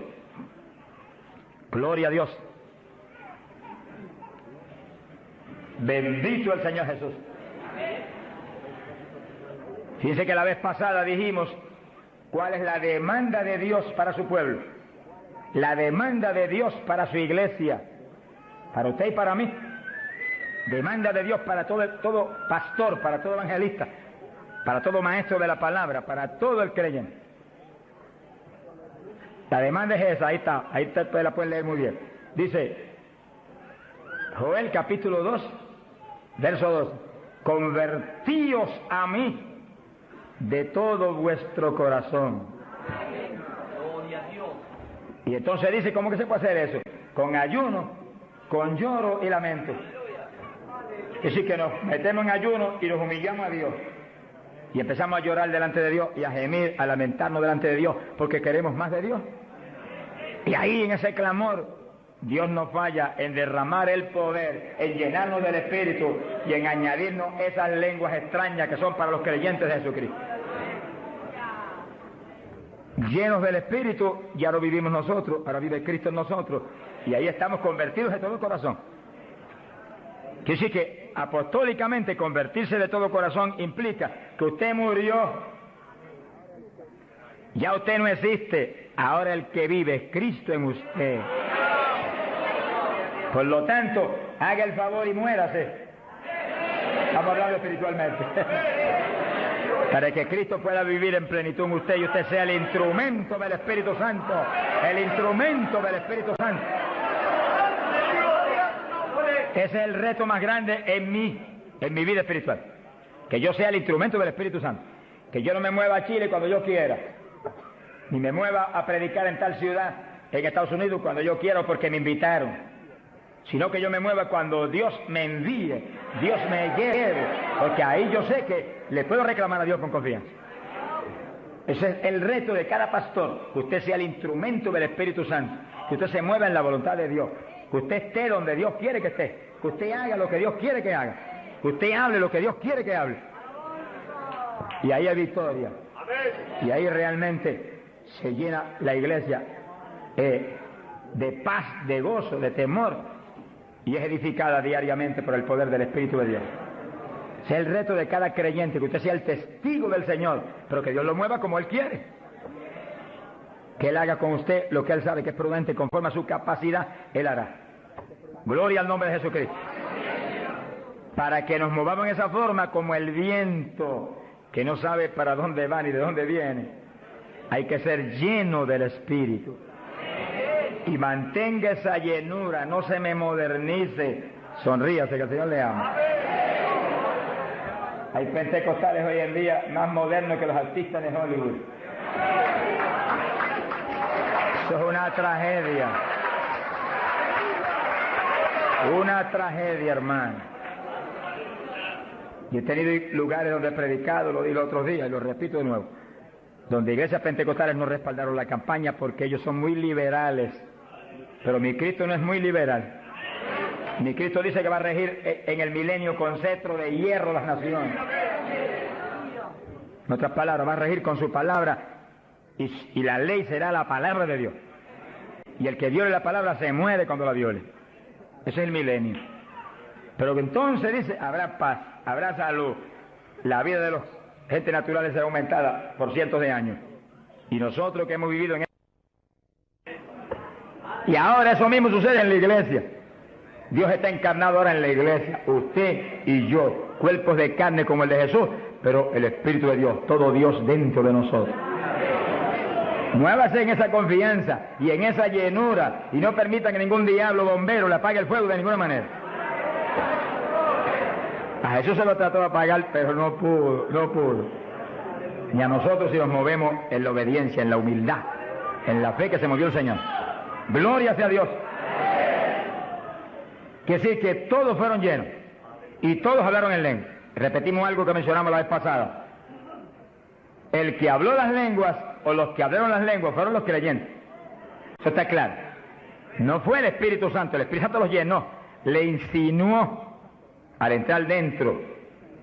Gloria a Dios. Bendito el Señor Jesús. Fíjense que la vez pasada dijimos cuál es la demanda de Dios para su pueblo. La demanda de Dios para su iglesia. Para usted y para mí. Demanda de Dios para todo pastor, para todo evangelista, para todo maestro de la palabra, para todo el creyente. La demanda es esa, ahí está, ustedes la pueden leer muy bien. Dice, Joel capítulo 2, verso 2, convertíos a mí de todo vuestro corazón. Y entonces dice, ¿cómo que se puede hacer eso? Con ayuno, con lloro y lamento. Es decir, que nos metemos en ayuno y nos humillamos a Dios. Y empezamos a llorar delante de Dios y a gemir, a lamentarnos delante de Dios, porque queremos más de Dios. Y ahí en ese clamor, Dios no falla en derramar el poder, en llenarnos del Espíritu y en añadirnos esas lenguas extrañas que son para los creyentes de Jesucristo. Llenos del Espíritu, ya lo vivimos nosotros, ahora vive Cristo en nosotros, y ahí estamos convertidos de todo corazón. Quiere decir que apostólicamente convertirse de todo corazón implica que usted murió Ya usted no existe, ahora el que vive es Cristo en usted. Por lo tanto, haga el favor y muérase. Estamos hablando espiritualmente. Para que Cristo pueda vivir en plenitud en usted y usted sea el instrumento del Espíritu Santo. El instrumento del Espíritu Santo. Ese es el reto más grande en mi vida espiritual. Que yo sea el instrumento del Espíritu Santo. Que yo no me mueva a Chile cuando yo quiera. Ni me mueva a predicar en tal ciudad, en Estados Unidos, cuando yo quiera o porque me invitaron. Sino que yo me mueva cuando Dios me envíe, Dios me lleve, porque ahí yo sé que le puedo reclamar a Dios con confianza. Ese es el reto de cada pastor, que usted sea el instrumento del Espíritu Santo, que usted se mueva en la voluntad de Dios, que usted esté donde Dios quiere que esté, que usted haga lo que Dios quiere que haga, que usted hable lo que Dios quiere que hable. Y ahí hay victoria, y ahí realmente se llena la iglesia de paz, de gozo, de temor, y es edificada diariamente por el poder del Espíritu de Dios. Ese es el reto de cada creyente, que usted sea el testigo del Señor, pero que Dios lo mueva como Él quiere. Que Él haga con usted lo que Él sabe que es prudente, conforme a su capacidad, Él hará. Gloria al nombre de Jesucristo. Para que nos movamos en esa forma como el viento, que no sabe para dónde va ni de dónde viene. Hay que ser lleno del Espíritu. Y mantenga esa llenura, no se me modernice. Sonríase, que el Señor le ama. Hay pentecostales hoy en día más modernos que los artistas de Hollywood. Eso es una tragedia. Una tragedia, hermano. Yo he tenido lugares donde he predicado, lo dije los otros días y lo repito de nuevo, donde iglesias pentecostales no respaldaron la campaña porque ellos son muy liberales. Pero mi Cristo no es muy liberal. Mi Cristo dice que va a regir en el milenio con cetro de hierro las naciones. En otras palabras, va a regir con su palabra y la ley será la palabra de Dios. Y el que viole la palabra se muere cuando la viole. Ese es el milenio. Pero entonces dice, habrá paz, habrá salud. La vida de los gente naturales será aumentada por cientos de años. Y nosotros que hemos vivido en y ahora eso mismo sucede en la iglesia. Dios está encarnado ahora en la iglesia, usted y yo, cuerpos de carne como el de Jesús, pero el Espíritu de Dios, todo Dios dentro de nosotros. Muévase en esa confianza y en esa llenura y no permita que ningún diablo bombero le apague el fuego de ninguna manera. A Jesús se lo trató de apagar, pero no pudo. Ni a nosotros si nos movemos en la obediencia, en la humildad, en la fe que se movió el Señor. Gloria sea a Dios. Que sí, que todos fueron llenos y todos hablaron en lengua. Repetimos algo que mencionamos la vez pasada. El que habló las lenguas o los que hablaron las lenguas fueron los creyentes. Eso está claro. No fue el Espíritu Santo, el Espíritu Santo los llenó, le insinuó al entrar dentro,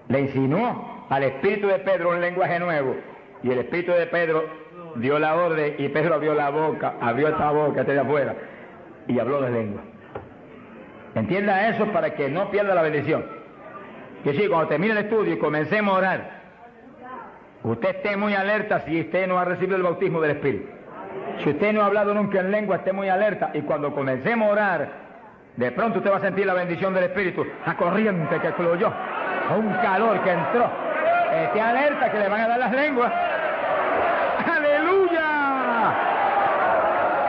le insinuó al Espíritu de Pedro un lenguaje nuevo y el Espíritu de Pedro dio la orden y Pedro abrió la boca, abrió esta boca de afuera y habló las lenguas. Entienda eso para que no pierda la bendición. Que sí, cuando termine el estudio y comencemos a orar, usted esté muy alerta si usted no ha recibido el bautismo del Espíritu. Si usted no ha hablado nunca en lengua, esté muy alerta y cuando comencemos a orar, de pronto usted va a sentir la bendición del Espíritu, la corriente que fluyó, un calor que entró. Esté alerta que le van a dar las lenguas. ¡Aleluya!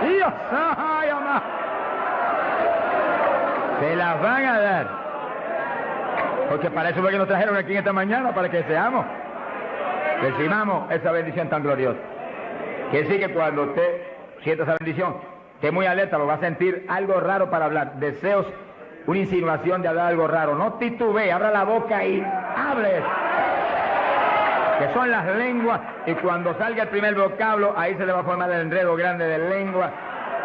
¡Dios! ¡Ay, amá! Se las van a dar. Porque para eso fue que nos trajeron aquí en esta mañana, para que seamos, recibamos esa bendición tan gloriosa. Quiere decir que cuando usted sienta esa bendición, esté muy alerta, lo va a sentir algo raro para hablar. Deseos, una insinuación de hablar algo raro. No titubee, abra la boca y hable. Que son las lenguas, y cuando salga el primer vocablo, ahí se le va a formar el enredo grande de lengua.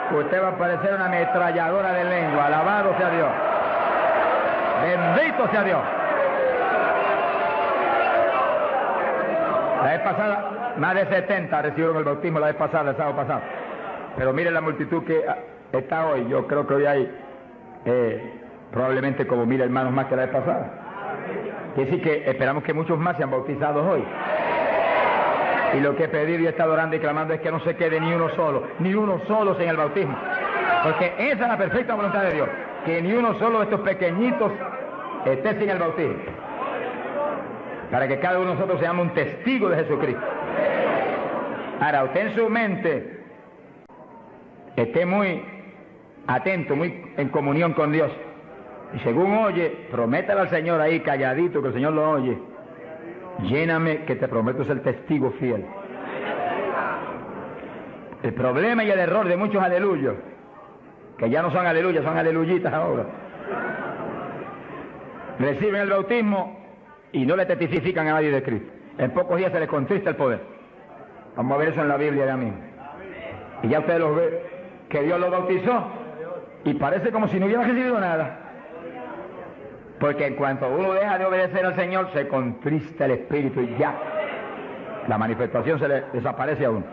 Usted va a parecer una ametralladora de lengua. Alabado sea Dios. Bendito sea Dios. La vez pasada, más de 70 recibieron el bautismo la vez pasada, el sábado pasado. Pero miren la multitud que está hoy. Yo creo que hoy hay probablemente como 1000 hermanos más que la vez pasada. Quiere decir que esperamos que muchos más sean bautizados hoy. Y lo que he pedido y he estado orando y clamando es que no se quede ni uno solo sin el bautismo. Porque esa es la perfecta voluntad de Dios, que ni uno solo de estos pequeñitos esté sin el bautismo. Para que cada uno de nosotros seamos un testigo de Jesucristo. Ahora, usted en su mente esté muy atento, muy en comunión con Dios. Y según oye, prométale al Señor ahí calladito, que el Señor lo oye. Lléname, que te prometo ser testigo fiel. El problema y el error de muchos aleluyos, que ya no son aleluyas, son aleluyitas ahora, reciben el bautismo y no le testifican a nadie de Cristo. En pocos días se les contrista el poder. Vamos a ver eso en la Biblia ya mismo. Y ya ustedes lo ven, que Dios los bautizó y parece como si no hubieran recibido nada. Porque en cuanto uno deja de obedecer al Señor, se contrista el Espíritu y ya la manifestación se le desaparece a uno.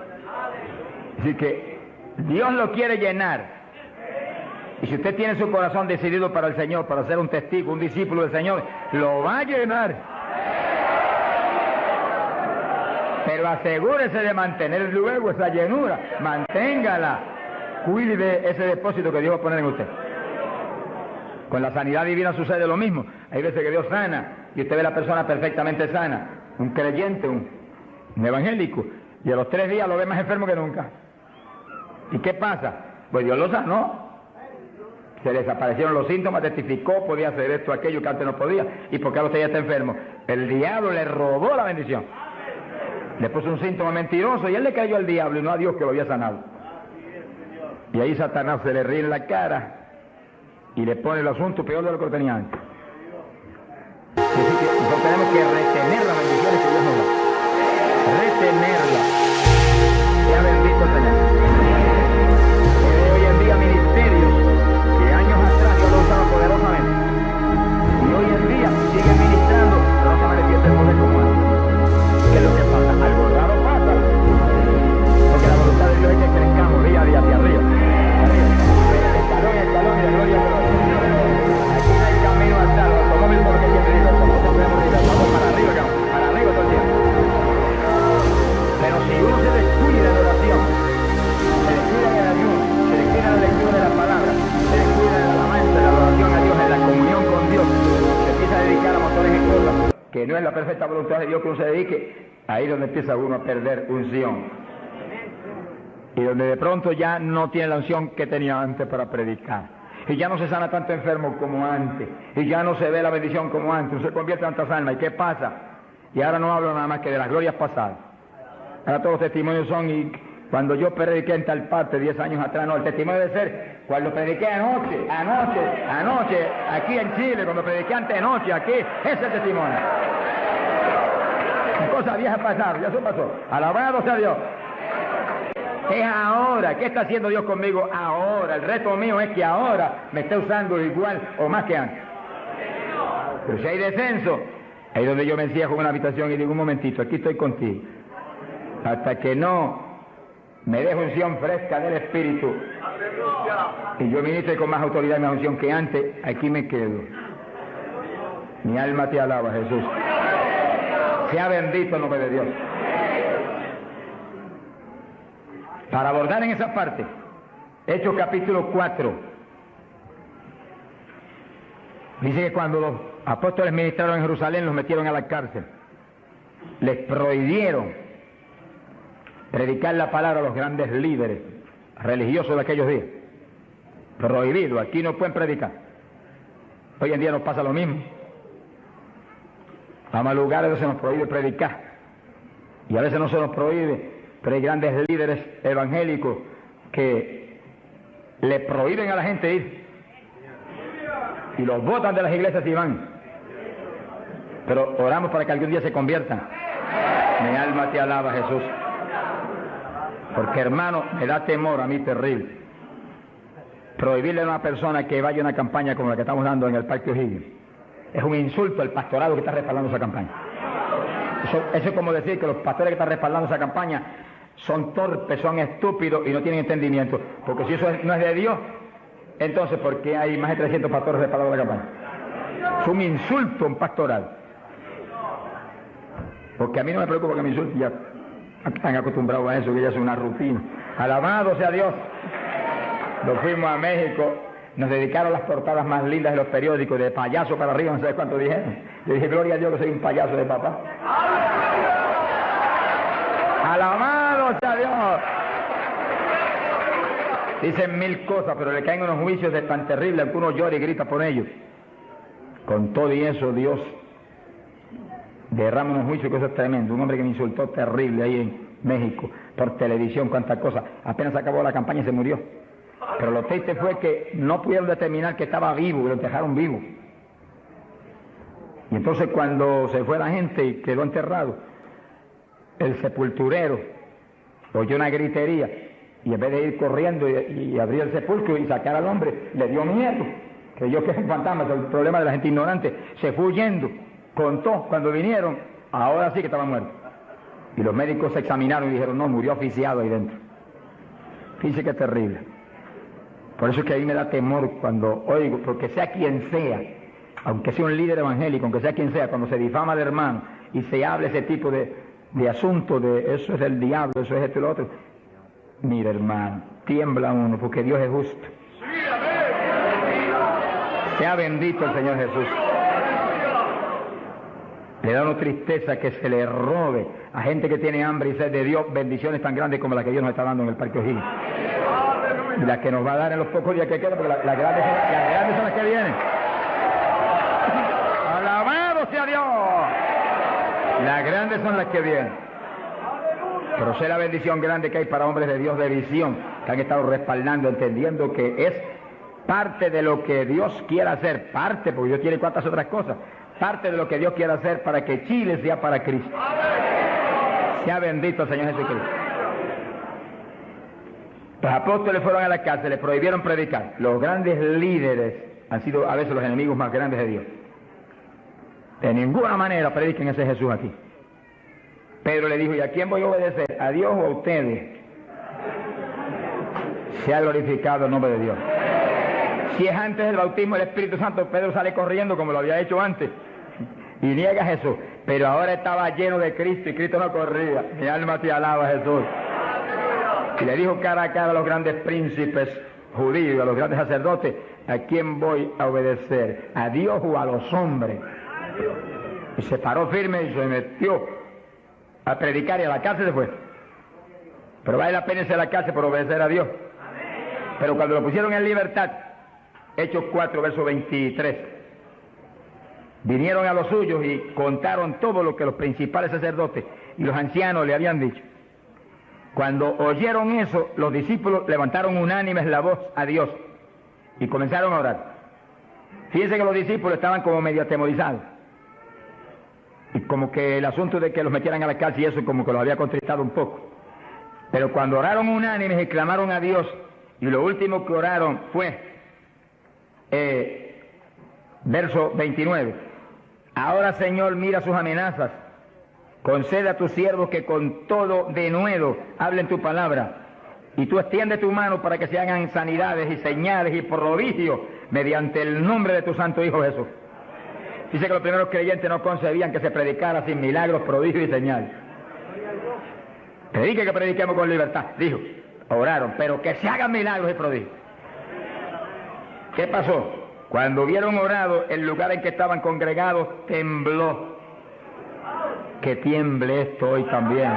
Así que Dios lo quiere llenar. Y si usted tiene su corazón decidido para el Señor, para ser un testigo, un discípulo del Señor, lo va a llenar. Pero asegúrese de mantener luego esa llenura, manténgala, cuide de ese depósito que Dios va a poner en usted. Con la sanidad divina sucede lo mismo. Hay veces que Dios sana y usted ve a la persona perfectamente sana, un creyente, un evangélico, y a los 3 días lo ve más enfermo que nunca. ¿Y qué pasa? Pues Dios lo sanó. Se le desaparecieron los síntomas, testificó, podía hacer esto, aquello que antes no podía. ¿Y por qué ahora usted ya está enfermo? El diablo le robó la bendición. Le puso un síntoma mentiroso y él le creyó al diablo y no a Dios que lo había sanado. Y ahí Satanás se le ríe en la cara y le pone el asunto peor de lo que lo tenía antes. Así que nosotros tenemos que retener las bendiciones que Dios nos da. Retenerlas. Sea bendito el Señor. Hoy en día ministerios que años atrás Dios lo usaba poderosamente y hoy en día siguen ministrando, pero no se manifiesta el poder como antes. ¿Qué es lo que pasa? Algo raro pasa, porque la voluntad de Dios es que crezcamos día a día hacia arriba, escalón y escalón y de gloria a gloria. Aquí no hay camino al salvo, el automóvil porque siempre digo, nosotros podemos ir vamos para arriba todo el tiempo. Pero si uno se descuida de la oración, se descuida del ayuno, se descuida de la lectura de la palabra, se descuida de la alabanza, de la adoración a Dios, de la comunión con Dios, se empieza a dedicar a motores y cosas que no es la perfecta voluntad de Dios que uno se dedique, ahí es donde empieza uno a perder unción. Y donde de pronto ya no tiene la unción que tenía antes para predicar. Y ya no se sana tanto enfermo como antes. Y ya no se ve la bendición como antes. No se convierte en tantas almas. ¿Y qué pasa? Y ahora no hablo nada más que de las glorias pasadas. Ahora todos los testimonios son, y cuando yo prediqué en tal parte 10 años atrás, no, el testimonio debe ser cuando prediqué anoche, aquí en Chile, cuando prediqué antenoche, aquí, ese es el testimonio. Cosa vieja pasada, ya eso pasó. Alabado sea Dios. Es ahora. ¿Qué está haciendo Dios conmigo ahora? El reto mío es que ahora me esté usando igual o más que antes. Pero si hay descenso, ahí donde yo me encierro en una habitación y digo, un momentito, aquí estoy contigo. Hasta que no me deje unción fresca del Espíritu y yo ministre con más autoridad y más unción que antes, aquí me quedo. Mi alma te alaba, Jesús. Sea bendito el nombre de Dios. Para abordar en esa parte, Hechos capítulo 4, dice que cuando los apóstoles ministraron en Jerusalén, los metieron a la cárcel. Les prohibieron predicar la palabra a los grandes líderes religiosos de aquellos días. Prohibido, aquí no pueden predicar. Hoy en día nos pasa lo mismo. Vamos a lugares donde se nos prohíbe predicar. Y a veces no se nos prohíbe, pero hay grandes líderes evangélicos que le prohíben a la gente ir. Y los botan de las iglesias y van. Pero oramos para que algún día se conviertan. Mi alma te alaba, Jesús. Porque, hermano, me da temor a mí terrible prohibirle a una persona que vaya a una campaña como la que estamos dando en el Parque O'Higgins. Es un insulto al pastorado que está respaldando esa campaña. Eso es como decir que los pastores que están respaldando esa campaña son torpes, son estúpidos y no tienen entendimiento. Porque si eso no es de Dios, entonces ¿por qué hay más de 300 pastores respaldando la campaña? Es un insulto a un pastoral. Porque a mí no me preocupa que me insulten ya. Están acostumbrados a eso, que ya es una rutina. Alabado sea Dios. Nos fuimos a México, nos dedicaron las portadas más lindas de los periódicos, de payaso para arriba, no sé cuánto dijeron. Yo dije, gloria a Dios que soy un payaso de papá. Alabado sea Dios. Dicen mil cosas, pero le caen unos juicios de tan terribles que uno llora y grita por ellos. Con todo y eso, Dios derrama unos juicios, que eso es tremendo. Un hombre que me insultó terrible ahí en México, por televisión, cuántas cosas. Apenas acabó la campaña y se murió. Pero lo triste fue que no pudieron determinar que estaba vivo, y lo enterraron vivo. Y entonces cuando se fue la gente y quedó enterrado, el sepulturero oyó una gritería, y en vez de ir corriendo y abrir el sepulcro y sacar al hombre, le dio miedo, creyó que es un fantasma. Es el problema de la gente ignorante. Se fue huyendo, contó cuando vinieron, ahora sí que estaba muerto. Y los médicos se examinaron y dijeron, no, murió asfixiado ahí dentro. Fíjese que es terrible. Por eso es que a mí me da temor cuando oigo, porque sea quien sea, aunque sea un líder evangélico, aunque sea quien sea, cuando se difama de hermano y se habla ese tipo de asunto de eso es del diablo, eso es esto y lo otro, mira hermano, tiembla uno, porque Dios es justo. Sea bendito el Señor Jesús. Le da una tristeza que se le robe a gente que tiene hambre y sed de Dios bendiciones tan grandes como las que Dios nos está dando en el Parque O'Higgins. Y las que nos va a dar en los pocos días que quedan, porque las grandes son las que vienen. ¡Alabado sea Dios! Las grandes son las que vienen. Pero sé la bendición grande que hay para hombres de Dios de visión, que han estado respaldando, entendiendo que es parte de lo que Dios quiere hacer, parte, porque Dios quiere cuantas otras cosas, parte de lo que Dios quiere hacer para que Chile sea para Cristo. Sea bendito el Señor Jesucristo. Los apóstoles fueron a la cárcel, les prohibieron predicar. Los grandes líderes han sido a veces los enemigos más grandes de Dios. De ninguna manera prediquen ese Jesús aquí. Pedro le dijo, ¿y a quién voy a obedecer? ¿A Dios o a ustedes? Sea glorificado el nombre de Dios. Si es antes del bautismo del Espíritu Santo, Pedro sale corriendo como lo había hecho antes y niega a Jesús. Pero ahora estaba lleno de Cristo y Cristo no corría. Mi alma te alaba, Jesús. Y le dijo cara a cara a los grandes príncipes judíos, a los grandes sacerdotes, ¿a quién voy a obedecer? ¿A Dios o a los hombres? Y se paró firme y se metió a predicar y a la cárcel se fue. Pero vale la pena irse a la cárcel por obedecer a Dios. Pero cuando lo pusieron en libertad, Hechos 4, verso 23, vinieron a los suyos y contaron todo lo que los principales sacerdotes y los ancianos le habían dicho. Cuando oyeron eso, los discípulos levantaron unánimes la voz a Dios y comenzaron a orar. Fíjense que los discípulos estaban como medio atemorizados. Y como que el asunto de que los metieran a la cárcel y eso como que los había contristado un poco. Pero cuando oraron unánimes y clamaron a Dios, y lo último que oraron fue, verso 29, ahora Señor mira sus amenazas, concede a tus siervos que con todo denuedo hablen tu palabra, y tú extiende tu mano para que se hagan sanidades y señales y prodigios mediante el nombre de tu santo Hijo Jesús. Dice que los primeros creyentes no concebían que se predicara sin milagros, prodigios y señales. Predique que prediquemos con libertad, dijo. Oraron, pero que se hagan milagros y prodigios. ¿Qué pasó? Cuando hubieron orado, el lugar en que estaban congregados tembló. Que tiemble esto hoy también.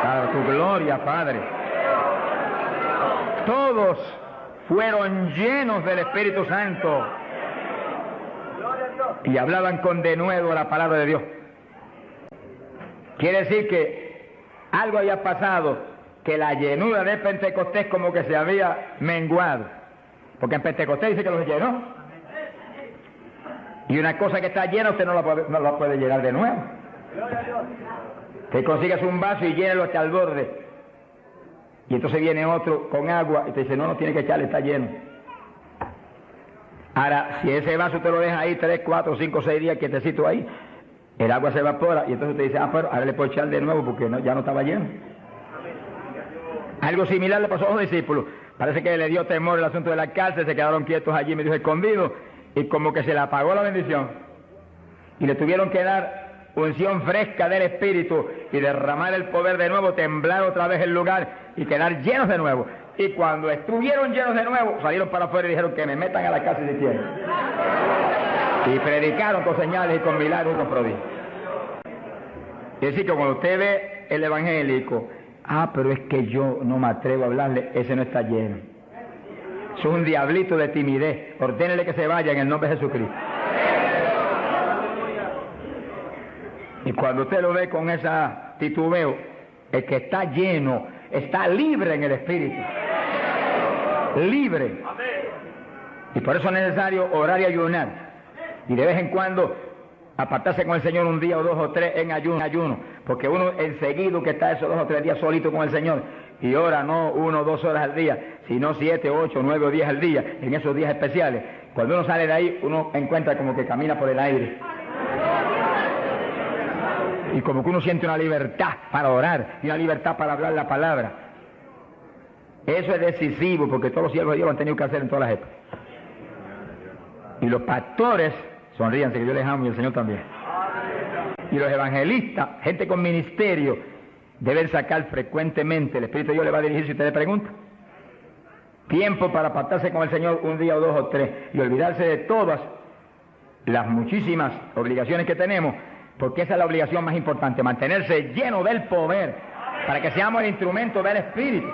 Para tu gloria, Padre. Todos fueron llenos del Espíritu Santo y hablaban con denuedo la palabra de Dios. Quiere decir que algo había pasado, que la llenura de Pentecostés como que se había menguado, porque en Pentecostés dice que los llenó, y una cosa que está llena usted no la puede llenar de nuevo. Te consigues un vaso y llénalo hasta el borde, y entonces viene otro con agua y te dice no tiene que echarle, está lleno. Ahora, si ese vaso te lo deja ahí 3, 4, 5, 6 días quietecito ahí, el agua se evapora y entonces te dice, pero ahora le puedo echar de nuevo porque ya no estaba lleno. Algo similar le pasó a los discípulos. Parece que le dio temor el asunto de la cárcel, se quedaron quietos allí, medio escondidos, y como que se le apagó la bendición. Y le tuvieron que dar unción fresca del Espíritu y derramar el poder de nuevo, temblar otra vez el lugar y quedar llenos de nuevo. Y cuando estuvieron llenos de nuevo, salieron para afuera y dijeron que me metan a la casa si quieren. Y predicaron con señales y con milagros y con prodigios. Es decir, que cuando usted ve el evangélico, pero es que yo no me atrevo a hablarle, ese no está lleno. Es un diablito de timidez. Ordénele que se vaya en el nombre de Jesucristo. Y cuando usted lo ve con esa titubeo, el que está lleno, está libre en el Espíritu. Libre. Y por eso es necesario orar y ayunar. Y de vez en cuando apartarse con el Señor un día o 2 o 3 en ayuno. Porque uno enseguida que está esos 2 o 3 días solito con el Señor y ora no 1 o 2 horas al día, sino 7, 8, 9 o 10 al día, en esos días especiales. Cuando uno sale de ahí, uno encuentra como que camina por el aire. Y como que uno siente una libertad para orar y una libertad para hablar la palabra. Eso es decisivo, porque todos los siervos de Dios lo han tenido que hacer en todas las épocas. Y los pastores, sonríanse que yo les amo y el Señor también. Y los evangelistas, gente con ministerio, deben sacar frecuentemente, el Espíritu de Dios le va a dirigir si usted le pregunta, tiempo para apartarse con el Señor un día o 2 o 3 y olvidarse de todas las muchísimas obligaciones que tenemos, porque esa es la obligación más importante, mantenerse lleno del poder para que seamos el instrumento del Espíritu.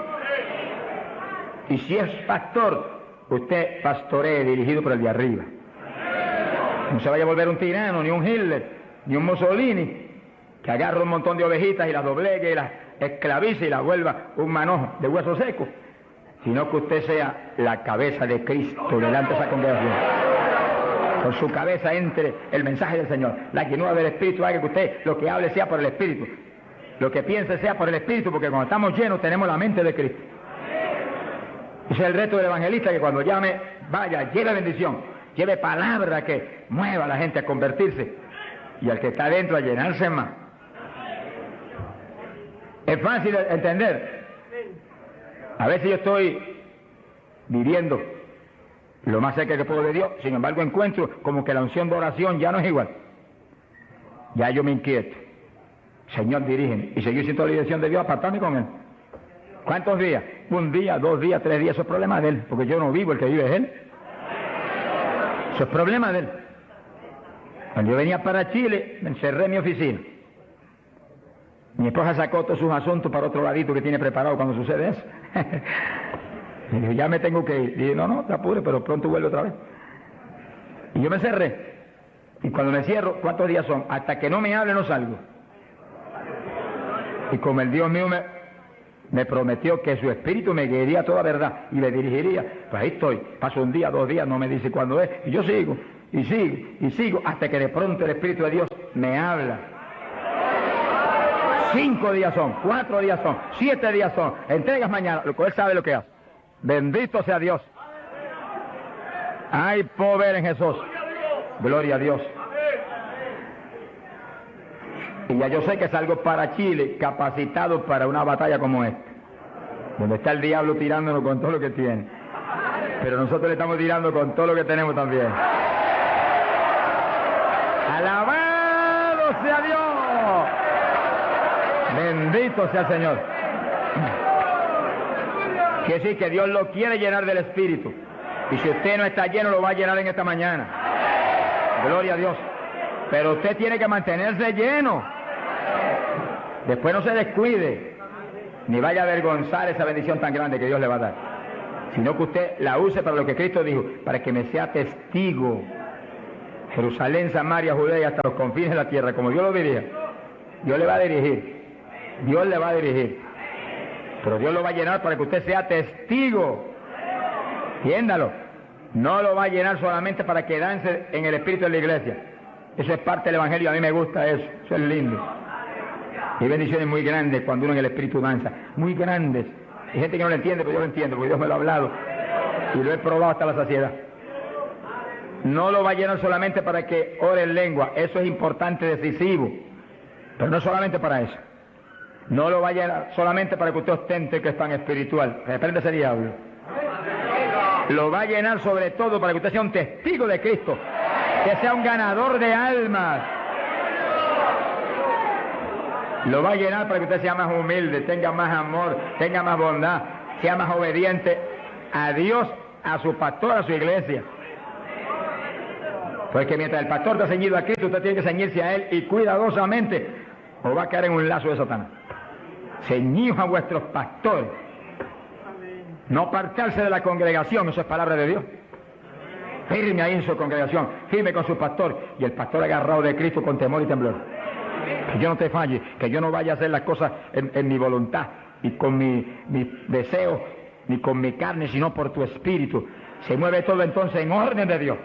Y si es pastor, usted pastoree dirigido por el de arriba. No se vaya a volver un tirano, ni un Hitler, ni un Mussolini, que agarra un montón de ovejitas y las doblegue y las esclavice y las vuelva un manojo de hueso seco, sino que usted sea la cabeza de Cristo delante de esa congregación. Con su cabeza entre el mensaje del Señor. La llenura del Espíritu haga que usted lo que hable sea por el Espíritu, lo que piense sea por el Espíritu, porque cuando estamos llenos tenemos la mente de Cristo. Ese es el reto del evangelista, que cuando llame, vaya, lleve bendición, lleve palabra que mueva a la gente a convertirse y al que está adentro a llenarse más. Es fácil de entender. A veces yo estoy viviendo lo más cerca que puedo de Dios, sin embargo encuentro como que la unción de oración ya no es igual. Ya yo me inquieto. Señor, dirígeme. Y seguir siendo la dirección de Dios, apartarme con Él. ¿Cuántos días? 1 día, 2 días, 3 días. Eso es problema de Él, porque yo no vivo, el que vive es Él. Eso es problema de Él. Cuando yo venía para Chile, me encerré en mi oficina. Mi esposa sacó todos sus asuntos para otro ladito que tiene preparado cuando sucede eso. Y dijo, ya me tengo que ir. Y dije, no, te apures, pero pronto vuelve otra vez. Y yo me cerré. Y cuando me cierro, ¿cuántos días son? Hasta que no me hable, no salgo. Y como el Dios mío me prometió que su Espíritu me guiaría a toda verdad y me dirigiría, pues ahí estoy. Paso 1 día, 2 días, no me dice cuándo es. Y yo sigo, y sigo, y sigo, hasta que de pronto el Espíritu de Dios me habla. 5 días son, 4 días son, 7 días son. Entregas mañana, lo que Él sabe lo que hace. Bendito sea Dios. Hay poder en Jesús. Gloria a Dios. Y ya yo sé que salgo para Chile capacitado para una batalla como esta, donde está el diablo tirándonos con todo lo que tiene, pero nosotros le estamos tirando con todo lo que tenemos también. ¡Alabado sea Dios! Bendito sea el Señor. Quiere decir que Dios lo quiere llenar del Espíritu, y si usted no está lleno lo va a llenar en esta mañana. Gloria a Dios. Pero usted tiene que mantenerse lleno. Después no se descuide, ni vaya a avergonzar esa bendición tan grande que Dios le va a dar, sino que usted la use para lo que Cristo dijo, para que me sea testigo. Jerusalén, Samaria, Judea, hasta los confines de la tierra, como Dios lo dirija. Dios le va a dirigir, Dios le va a dirigir, pero Dios lo va a llenar para que usted sea testigo. Entiéndalo. No lo va a llenar solamente para quedarse en el espíritu de la iglesia. Eso es parte del evangelio, a mí me gusta eso, eso es lindo. Hay bendiciones muy grandes cuando uno en el espíritu danza, muy grandes. Hay gente que no lo entiende, pero yo lo entiendo, porque Dios me lo ha hablado y lo he probado hasta la saciedad. No lo va a llenar solamente para que ore en lengua, eso es importante, decisivo, pero no solamente para eso. No lo va a llenar solamente para que usted ostente que es tan espiritual, reprende ese diablo. Lo va a llenar sobre todo para que usted sea un testigo de Cristo, que sea un ganador de almas. Lo va a llenar para que usted sea más humilde, tenga más amor, tenga más bondad, sea más obediente a Dios, a su pastor, a su iglesia. Porque mientras el pastor está ceñido a Cristo, usted tiene que ceñirse a Él y cuidadosamente, o va a caer en un lazo de Satanás. Ceñidos a vuestros pastores. No apartarse de la congregación, eso es palabra de Dios. Firme ahí en su congregación, firme con su pastor, y el pastor agarrado de Cristo con temor y temblor. Que yo no te falle, que yo no vaya a hacer las cosas en mi voluntad y con mi deseo, ni con mi carne, sino por tu espíritu. Se mueve todo entonces en orden de Dios.